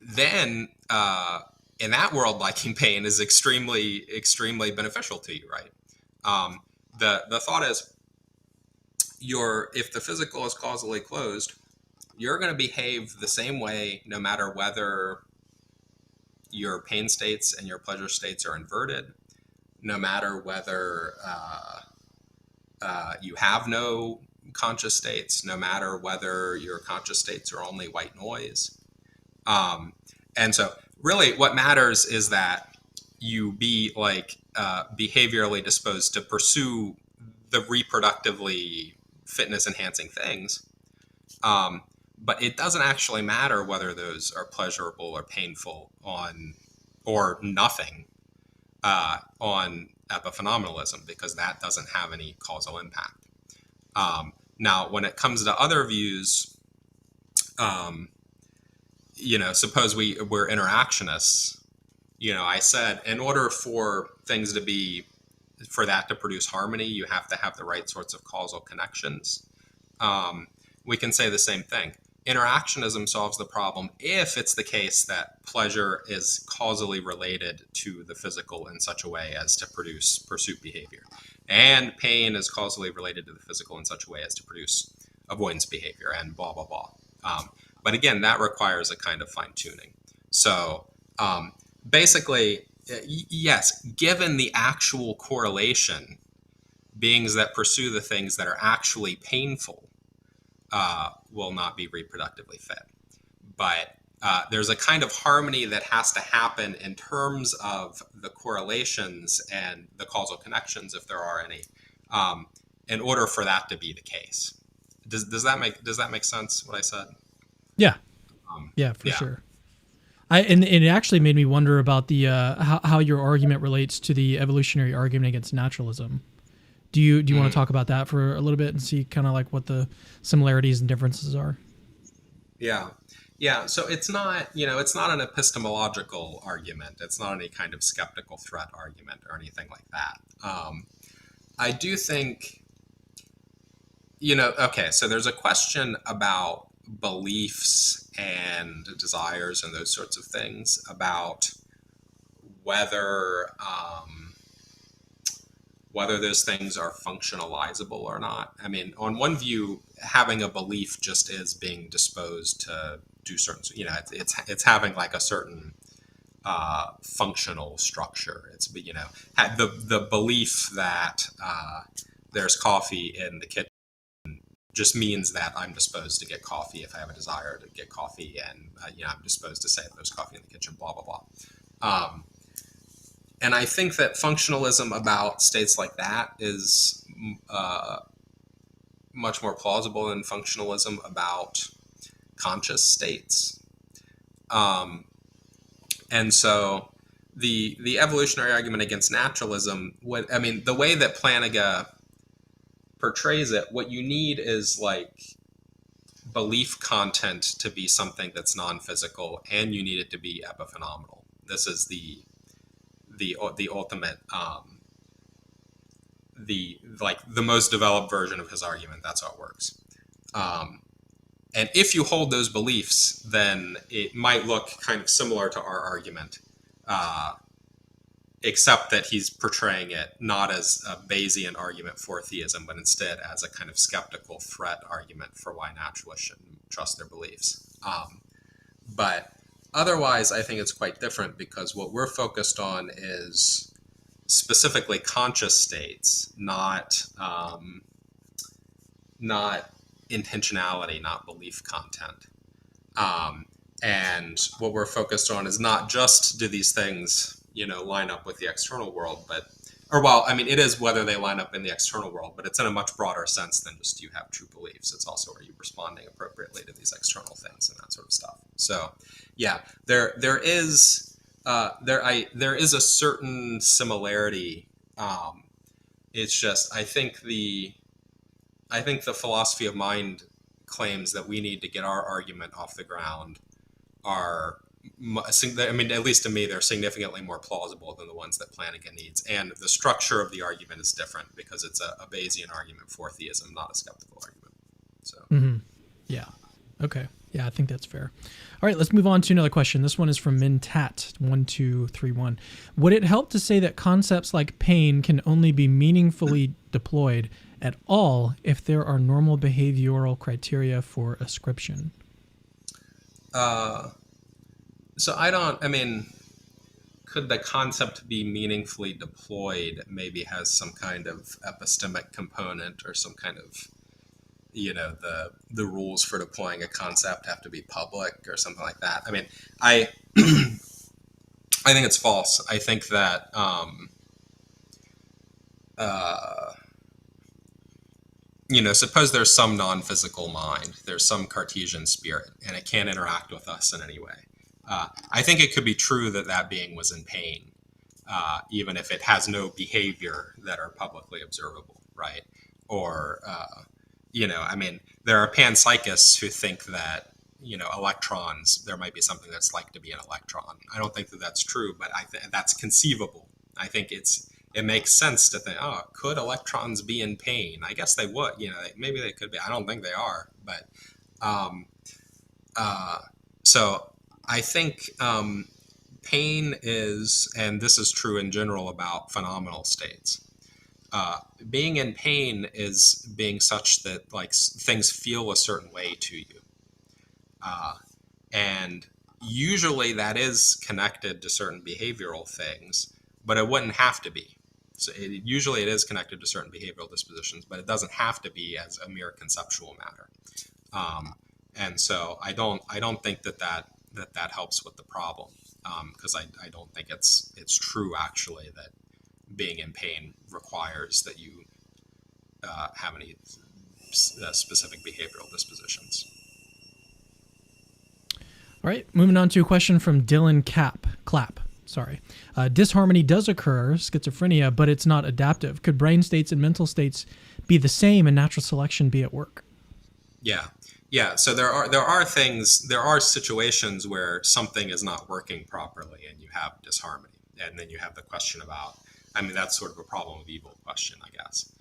Then in that world, liking pain is extremely, extremely beneficial to you, right? The thought is, if the physical is causally closed, you're going to behave the same way no matter whether your pain states and your pleasure states are inverted, no matter whether you have no conscious states, no matter whether your conscious states are only white noise. And so really what matters is that you be like behaviorally disposed to pursue the reproductively fitness enhancing things. But it doesn't actually matter whether those are pleasurable or painful or nothing on epiphenomenalism, because that doesn't have any causal impact. Now, when it comes to other views, suppose we're interactionists, I said in order for things to be, for that to produce harmony, you have to have the right sorts of causal connections. Um, we can say the same thing. Interactionism solves the problem if it's the case that pleasure is causally related to the physical in such a way as to produce pursuit behavior, and pain is causally related to the physical in such a way as to produce avoidance behavior, and blah, blah, blah. But again, that requires a kind of fine tuning. So basically, yes, given the actual correlation, beings that pursue the things that are actually painful will not be reproductively fit. But there's a kind of harmony that has to happen in terms of the correlations and the causal connections, if there are any, in order for that to be the case. Does that make sense? What I said? Yeah. Yeah, for yeah. sure. And it actually made me wonder about the how your argument relates to the evolutionary argument against naturalism. Do you want to talk about that for a little bit and see kind of like what the similarities and differences are? Yeah. Yeah. So it's not an epistemological argument. It's not any kind of skeptical threat argument or anything like that. I do think, okay, so there's a question about beliefs and desires and those sorts of things, about whether whether those things are functionalizable or not. I mean, on one view, having a belief just is being disposed to do certain, it's having like a certain functional structure. It's, the belief that there's coffee in the kitchen just means that I'm disposed to get coffee if I have a desire to get coffee, and I'm disposed to say that there's coffee in the kitchen, blah, blah, blah. And I think that functionalism about states like that is much more plausible than functionalism about conscious states. And so the evolutionary argument against naturalism, the way that Plantinga portrays it, what you need is like belief content to be something that's non-physical, and you need it to be epiphenomenal. This is the ultimate, the most developed version of his argument. That's how it works. And if you hold those beliefs, then it might look kind of similar to our argument, except that he's portraying it not as a Bayesian argument for theism, but instead as a kind of skeptical threat argument for why naturalists shouldn't trust their beliefs. But otherwise, I think it's quite different, because what we're focused on is specifically conscious states, not intentionality, not belief content. And what we're focused on is not just do these things, line up with the external world, it is whether they line up in the external world, but it's in a much broader sense than just you have true beliefs. It's also, are you responding appropriately to these external things and that sort of stuff. So, yeah, there is a certain similarity. It's just I think the philosophy of mind claims that we need to get our argument off the ground are, at least to me, they're significantly more plausible than the ones that Plantinga needs. And the structure of the argument is different because it's a Bayesian argument for theism, not a skeptical argument. So, Yeah. Okay. Yeah, I think that's fair. All right, let's move on to another question. This one is from Mintat1231. Would it help to say that concepts like pain can only be meaningfully deployed at all if there are normal behavioral criteria for ascription? So could the concept be meaningfully deployed? Maybe has some kind of epistemic component, or some kind of, the rules for deploying a concept have to be public or something like that. I think it's false. I think that suppose there's some non-physical mind, there's some Cartesian spirit, and it can't interact with us in any way. I think it could be true that that being was in pain, even if it has no behavior that are publicly observable, right? Or, there are panpsychists who think that electrons, there might be something that's like to be an electron. I don't think that that's true, but that's conceivable. I think it makes sense to think, oh, could electrons be in pain? I guess they would. Maybe they could be. I don't think they are, but um, so I think pain is, and this is true in general about phenomenal states. Being in pain is being such that like things feel a certain way to you, and usually that is connected to certain behavioral things, but it wouldn't have to be. So usually it is connected to certain behavioral dispositions, but it doesn't have to be as a mere conceptual matter. And so I don't think that helps with the problem, because I don't think it's true actually that being in pain requires that you have any specific behavioral dispositions. All right, moving on to a question from Dylan Clapp. Sorry. Disharmony does occur, schizophrenia, but it's not adaptive. Could brain states and mental states be the same and natural selection be at work? Yeah. So there are situations where something is not working properly and you have disharmony. And then you have the question about, that's sort of a problem of evil question, I guess.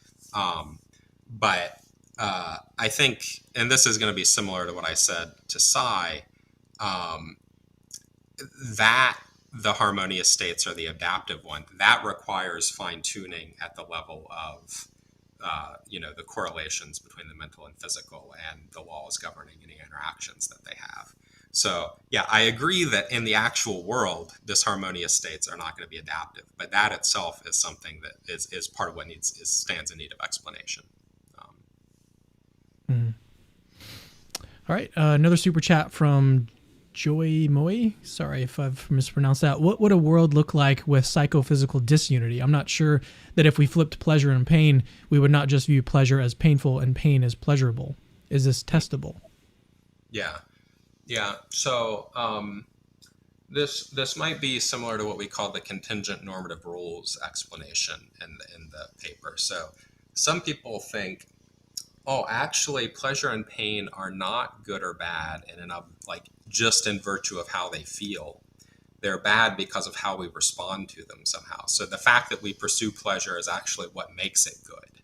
But I think, and this is going to be similar to what I said to Sai, that the harmonious states are the adaptive one. That requires fine tuning at the level of, the correlations between the mental and physical and the laws governing any interactions that they have. So, yeah, I agree that in the actual world, disharmonious states are not going to be adaptive, but that itself is something that is part of what stands in need of explanation. All right, another super chat from Joy Moy. Sorry if I've mispronounced that. What would a world look like with psychophysical disunity? I'm not sure that if we flipped pleasure and pain, we would not just view pleasure as painful and pain as pleasurable. Is this testable? Yeah. So this might be similar to what we call the contingent normative rules explanation in the paper. So some people think, oh, actually, pleasure and pain are not good or bad just in virtue of how they feel. They're bad because of how we respond to them somehow. So the fact that we pursue pleasure is actually what makes it good.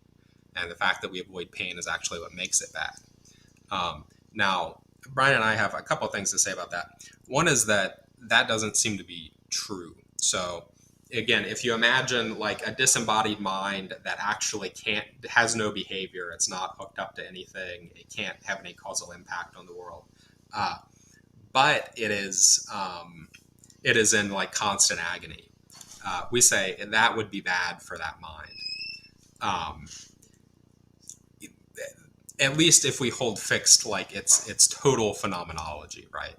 And the fact that we avoid pain is actually what makes it bad. Now, Brian and I have a couple of things to say about that. One is that doesn't seem to be true. So again, if you imagine like a disembodied mind that actually has no behavior, it's not hooked up to anything, it can't have any causal impact on the world, but it is in like constant agony. We say that would be bad for that mind. At least if we hold fixed like it's total phenomenology, right?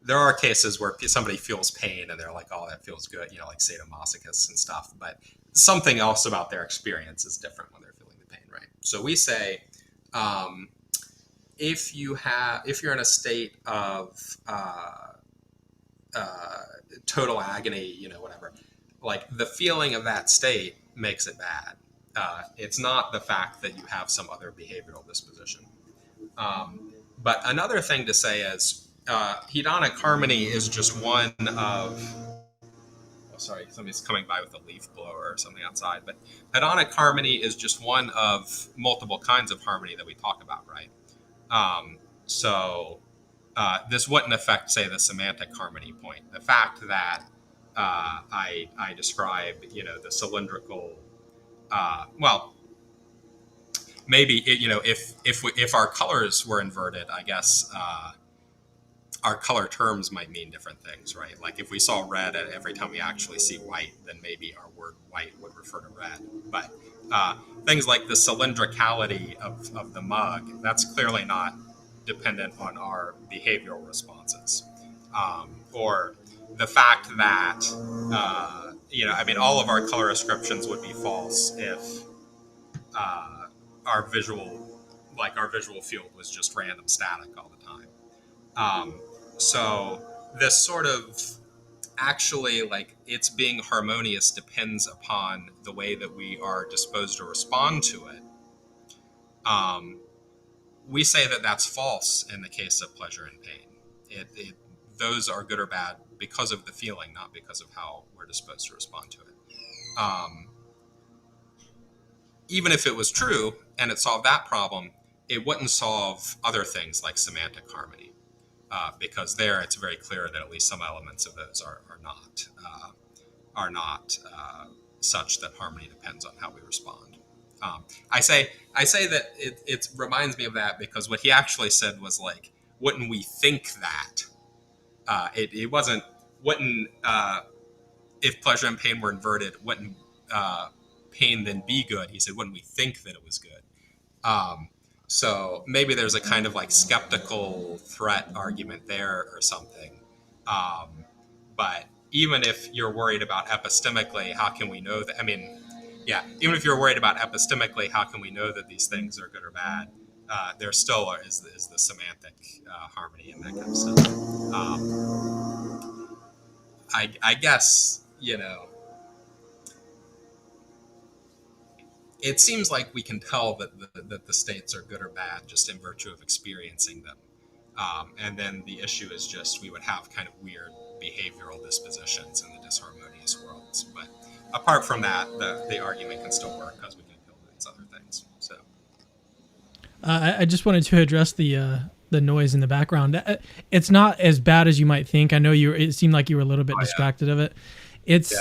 There are cases where somebody feels pain and they're like, oh, that feels good, like sadomasochists and stuff, but something else about their experience is different when they're feeling the pain, right? So we say, if you're in a state of total agony, whatever, like the feeling of that state makes it bad. It's not the fact that you have some other behavioral disposition. But another thing to say is, hedonic harmony is just one of, sorry, somebody's coming by with a leaf blower or something outside, but hedonic harmony is just one of multiple kinds of harmony that we talk about, right? So this wouldn't affect, say, the semantic harmony point. The fact that I describe, the cylindrical, maybe if our colors were inverted, I guess our color terms might mean different things, right? Like if we saw red every time we actually see white, then maybe our word white would refer to red. But things like the cylindricality of the mug, that's clearly not dependent on our behavioral responses. Or the fact that, all of our color ascriptions would be false if our visual field was just random static all the time. So this sort of actually, like, it's being harmonious depends upon the way that we are disposed to respond to it. we say that that's false in the case of pleasure and pain. Those are good or bad because of the feeling, not because of how we're disposed to respond to it. Even if it was true and it solved that problem, it wouldn't solve other things like semantic harmony, because there it's very clear that at least some elements of those are not such that harmony depends on how we respond. I say that it reminds me of that because what he actually said was like, wouldn't we think that? It wasn't, wouldn't, if pleasure and pain were inverted, wouldn't pain then be good? He said, wouldn't we think that it was good? So maybe there's a kind of like skeptical threat argument there or something. But even if you're worried about epistemically, how can we know that? I mean, yeah, even if you're worried about epistemically, how can we know that these things are good or bad? There still is the semantic harmony and that kind of stuff. I guess, it seems like we can tell that the states are good or bad just in virtue of experiencing them. And then the issue is just we would have kind of weird behavioral dispositions in the disharmonious worlds. But apart from that, the argument can still work because we can build these other things. So I just wanted to address the noise in the background. It's not as bad as you might think. I know it seemed like you were a little bit distracted of it.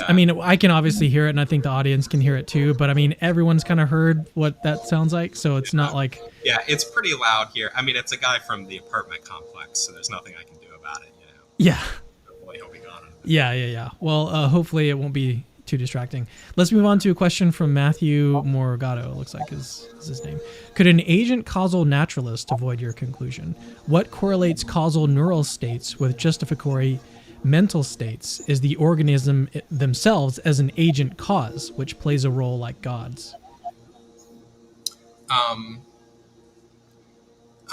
I mean, I can obviously hear it, and I think the audience can hear it too, but I mean, everyone's kind of heard what that sounds like, so it's not like... Yeah, it's pretty loud here. I mean, it's a guy from the apartment complex, so there's nothing I can do about it, Yeah. Hopefully he'll be gone. Yeah. Well, hopefully it won't be too distracting. Let's move on to a question from Matthew Morgado, it looks like is his name. Could an agent causal naturalist avoid your conclusion? What correlates causal neural states with justificatory mental states is the organism themselves as an agent cause, which plays a role like God's?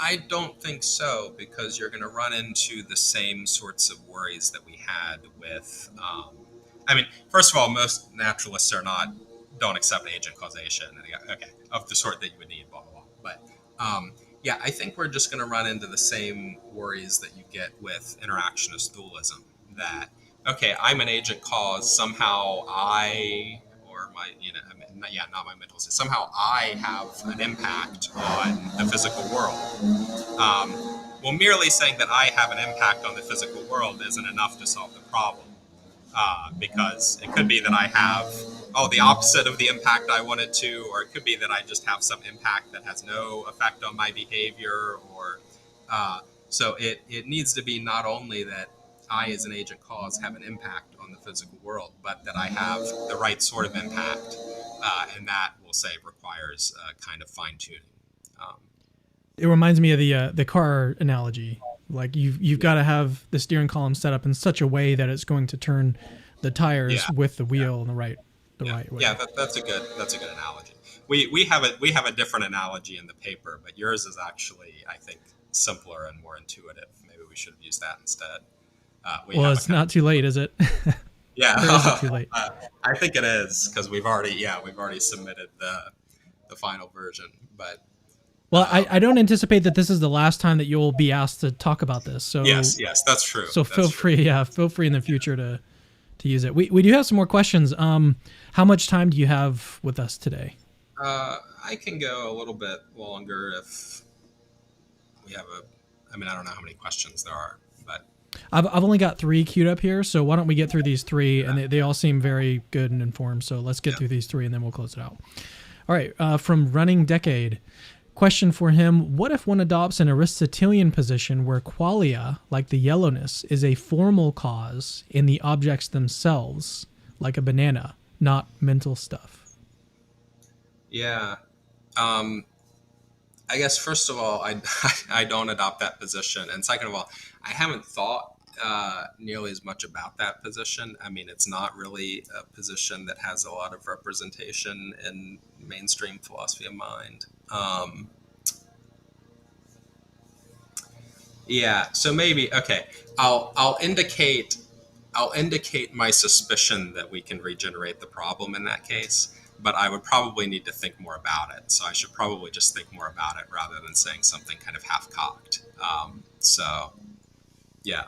I don't think so, because you're going to run into the same sorts of worries that we had with, I mean, first of all, most naturalists don't accept agent causation, of the sort that you would need, blah, blah, blah. But, yeah, I think we're just going to run into the same worries that you get with interactionist dualism. That, okay, I'm an agent cause, somehow I, or my, not my mental state, somehow I have an impact on the physical world. Well, merely saying that I have an impact on the physical world isn't enough to solve the problem, because it could be that I have, the opposite of the impact I wanted to, or it could be that I just have some impact that has no effect on my behavior, or, so it needs to be not only that I, as an agent cause, have an impact on the physical world, but that I have the right sort of impact, and that, we'll say, requires kind of fine-tuning. It reminds me of the car analogy. Like you've got to have the steering column set up in such a way that it's going to turn the tires with the wheel in the right way. Yeah, that's a good analogy. We have a different analogy in the paper, but yours is actually, I think, simpler and more intuitive. Maybe we should have used that instead. Well, it's not too late, is it? Yeah, it's too late. I think it is, because we've already submitted the final version. But well, I don't anticipate that this is the last time that you'll be asked to talk about this. So yes, that's true. So feel free in the future to use it. We do have some more questions. How much time do you have with us today? I can go a little bit longer if we have I don't know how many questions there are, but I've only got 3 queued up here, so why don't we get through these 3, and they all seem very good and informed, so let's get through these 3 and then we'll close it out. All right, from Running Decade, question for him: what if one adopts an Aristotelian position where qualia, like the yellowness, is a formal cause in the objects themselves, like a banana, not mental stuff? Yeah. I guess, first of all, I don't adopt that position. And second of all, I haven't thought nearly as much about that position. I mean, it's not really a position that has a lot of representation in mainstream philosophy of mind. Yeah, so maybe, okay, I'll indicate my suspicion that we can regenerate the problem in that case. but I would probably need to think more about it. So I should probably just think more about it rather than saying something kind of half-cocked. So yeah,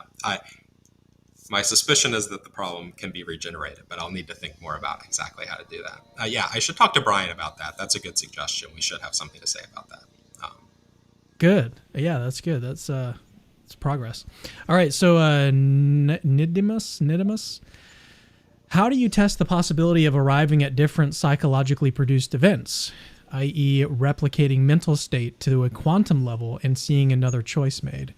my suspicion is that the problem can be regenerated, but I'll need to think more about exactly how to do that. Yeah, I should talk to Brian about that. That's a good suggestion. We should have something to say about that. Good. Yeah, that's good. That's progress. All right. So Nidimus, how do you test the possibility of arriving at different psychologically produced events, i.e., replicating mental state to a quantum level and seeing another choice made?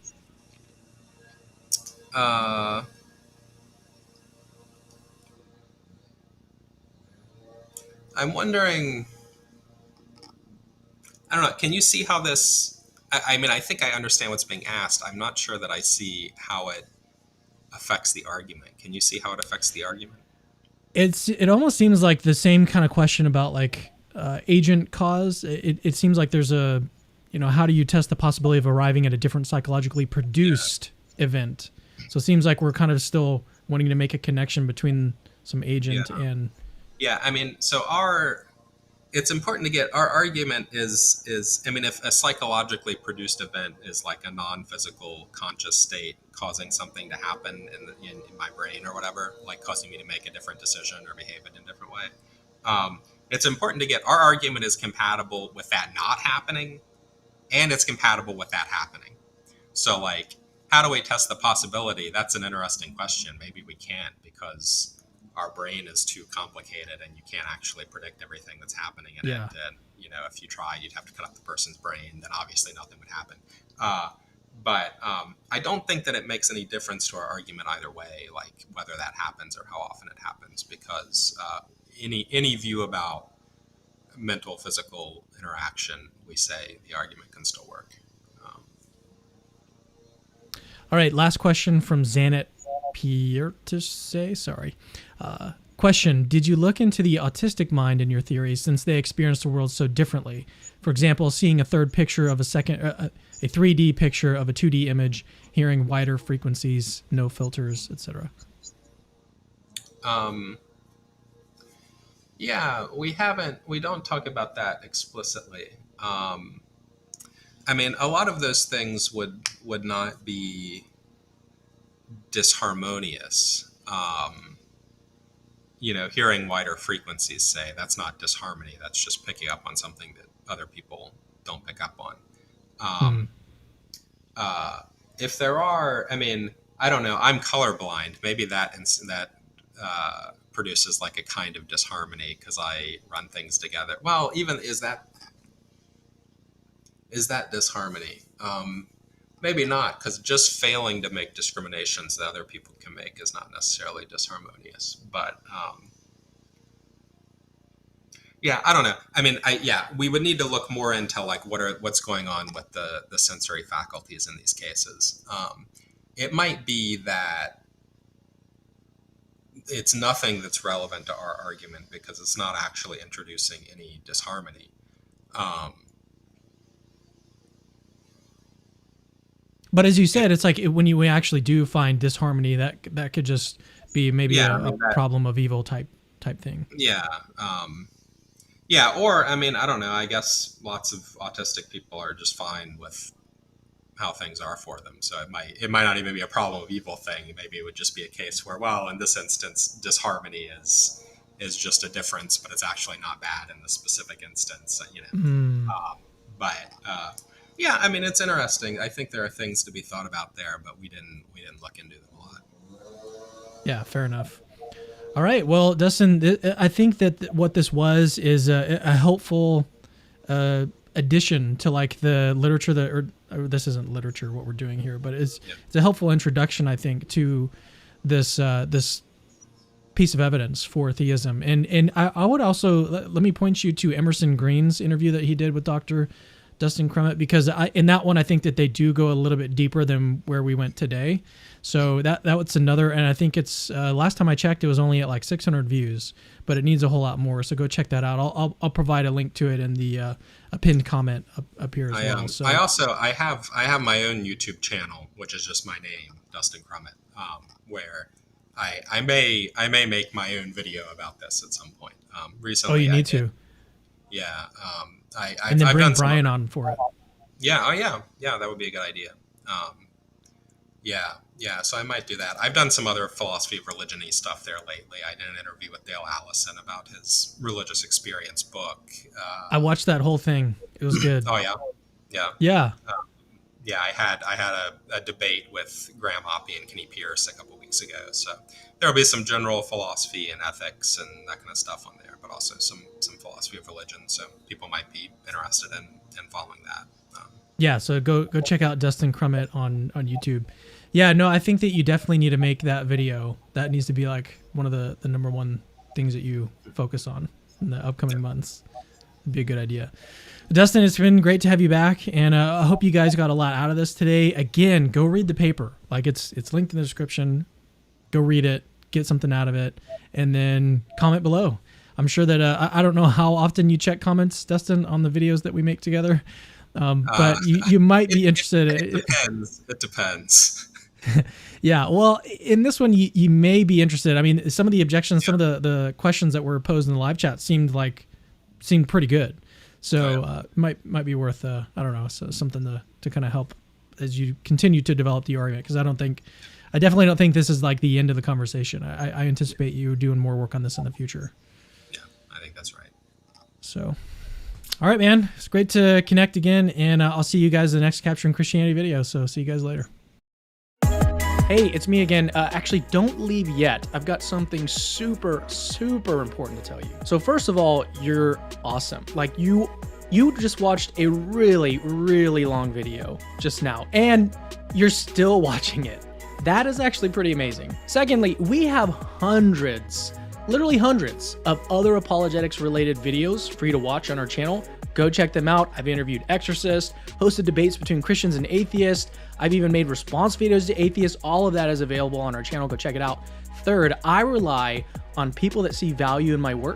I'm wondering, I don't know, can you see how this, I mean, I think I understand what's being asked. I'm not sure that I see how it affects the argument. Can you see how it affects the argument? It almost seems like the same kind of question about like agent cause. It seems like there's a, how do you test the possibility of arriving at a different psychologically produced event? So it seems like we're kind of still wanting to make a connection between some agent and. Yeah, I mean, so it's important to get, our argument is, I mean, if a psychologically produced event is like a non-physical conscious state causing something to happen in my brain or whatever, like causing me to make a different decision or behave in a different way, it's important to get, our argument is compatible with that not happening, and it's compatible with that happening. So like, how do we test the possibility? That's an interesting question. Maybe we can't, because our brain is too complicated and you can't actually predict everything that's happening in it. And, if you tried, you'd have to cut up the person's brain, then obviously nothing would happen. But I don't think that it makes any difference to our argument either way, like whether that happens or how often it happens, because any view about mental physical interaction, we say the argument can still work. All right, last question from Zanet Piertese. Sorry. Question: did you look into the autistic mind in your theory, since they experience the world so differently? For example, seeing a third picture of a 3D picture of a 2D image, hearing wider frequencies, no filters, etc. Yeah, we don't talk about that explicitly. I mean, a lot of those things would not be disharmonious. Hearing wider frequencies, say, that's not disharmony. That's just picking up on something that other people don't pick up on. If there are, I mean, I don't know, I'm colorblind. Maybe that produces like a kind of disharmony because I run things together. Well, even is that disharmony? Maybe not, because just failing to make discriminations that other people can make is not necessarily disharmonious. But yeah, I don't know. I mean, we would need to look more into like what's going on with the sensory faculties in these cases. It might be that it's nothing that's relevant to our argument because it's not actually introducing any disharmony. But as you said, it's like when you actually do find disharmony, that could just be maybe a problem of evil type thing. Yeah. Yeah. Or, I mean, I don't know. I guess lots of autistic people are just fine with how things are for them. So it might not even be a problem of evil thing. Maybe it would just be a case where, well, in this instance, disharmony is just a difference, but it's actually not bad in the specific instance, yeah, I mean, it's interesting. I think there are things to be thought about there, but we didn't look into them a lot. Yeah, fair enough. All right. Well, Dustin, I think that what this was is a helpful addition to like the literature that, or this isn't literature what we're doing here, but it's a helpful introduction, I think, to this piece of evidence for theism. And I would also let me point you to Emerson Green's interview that he did with Dr. Dustin Crummett, because in that one, I think that they do go a little bit deeper than where we went today. So that was another, and I think it's last time I checked, it was only at like 600 views, but it needs a whole lot more. So go check that out. I'll provide a link to it in the a pinned comment up here as well. So I have my own YouTube channel, which is just my name, Dustin Crummett, where I may make my own video about this at some point. Oh, Recently you I need did. to. Yeah. And then I've bring done some Brian other, on for it. yeah. Oh yeah. Yeah. That would be a good idea. Yeah. Yeah. So I might do that. I've done some other philosophy of religion-y stuff there lately. I did an interview with Dale Allison about his religious experience book. I watched that whole thing. It was good. Oh yeah. Yeah. Yeah. Yeah, I had a debate with Graham Oppie and Kenny Pierce a couple weeks ago. So there'll be some general philosophy and ethics and that kind of stuff on there, but also some philosophy of religion. So people might be interested in following that. Yeah. So go check out Dustin Crummett on YouTube. Yeah. No, I think that you definitely need to make that video. That needs to be like one of the number one things that you focus on in the upcoming months. It'd be a good idea. Dustin, it's been great to have you back, and I hope you guys got a lot out of this today. Again, go read the paper. Like it's linked in the description. Go read it, get something out of it, and then comment below. I'm sure that I don't know how often you check comments, Dustin, on the videos that we make together, but you might be interested. It depends. It depends. Yeah, well, in this one, you may be interested. I mean, some of the objections, some of the questions that were posed in the live chat seemed pretty good. So might be worth I don't know, so something to kind of help as you continue to develop the argument, because I definitely don't think this is like the end of the conversation. I anticipate you doing more work on this in the future. Yeah, I think that's right. So, all right, man, it's great to connect again, and I'll see you guys in the next Capturing Christianity video. So see you guys later. Hey, it's me again. Actually, don't leave yet. I've got something super, super important to tell you. So first of all, you're awesome. Like you just watched a really, really long video just now, and you're still watching it. That is actually pretty amazing. Secondly, we have hundreds, literally hundreds of other apologetics related videos for you to watch on our channel. Go check them out. I've interviewed exorcists, hosted debates between Christians and atheists. I've even made response videos to atheists. All of that is available on our channel. Go check it out. Third, I rely on people that see value in my work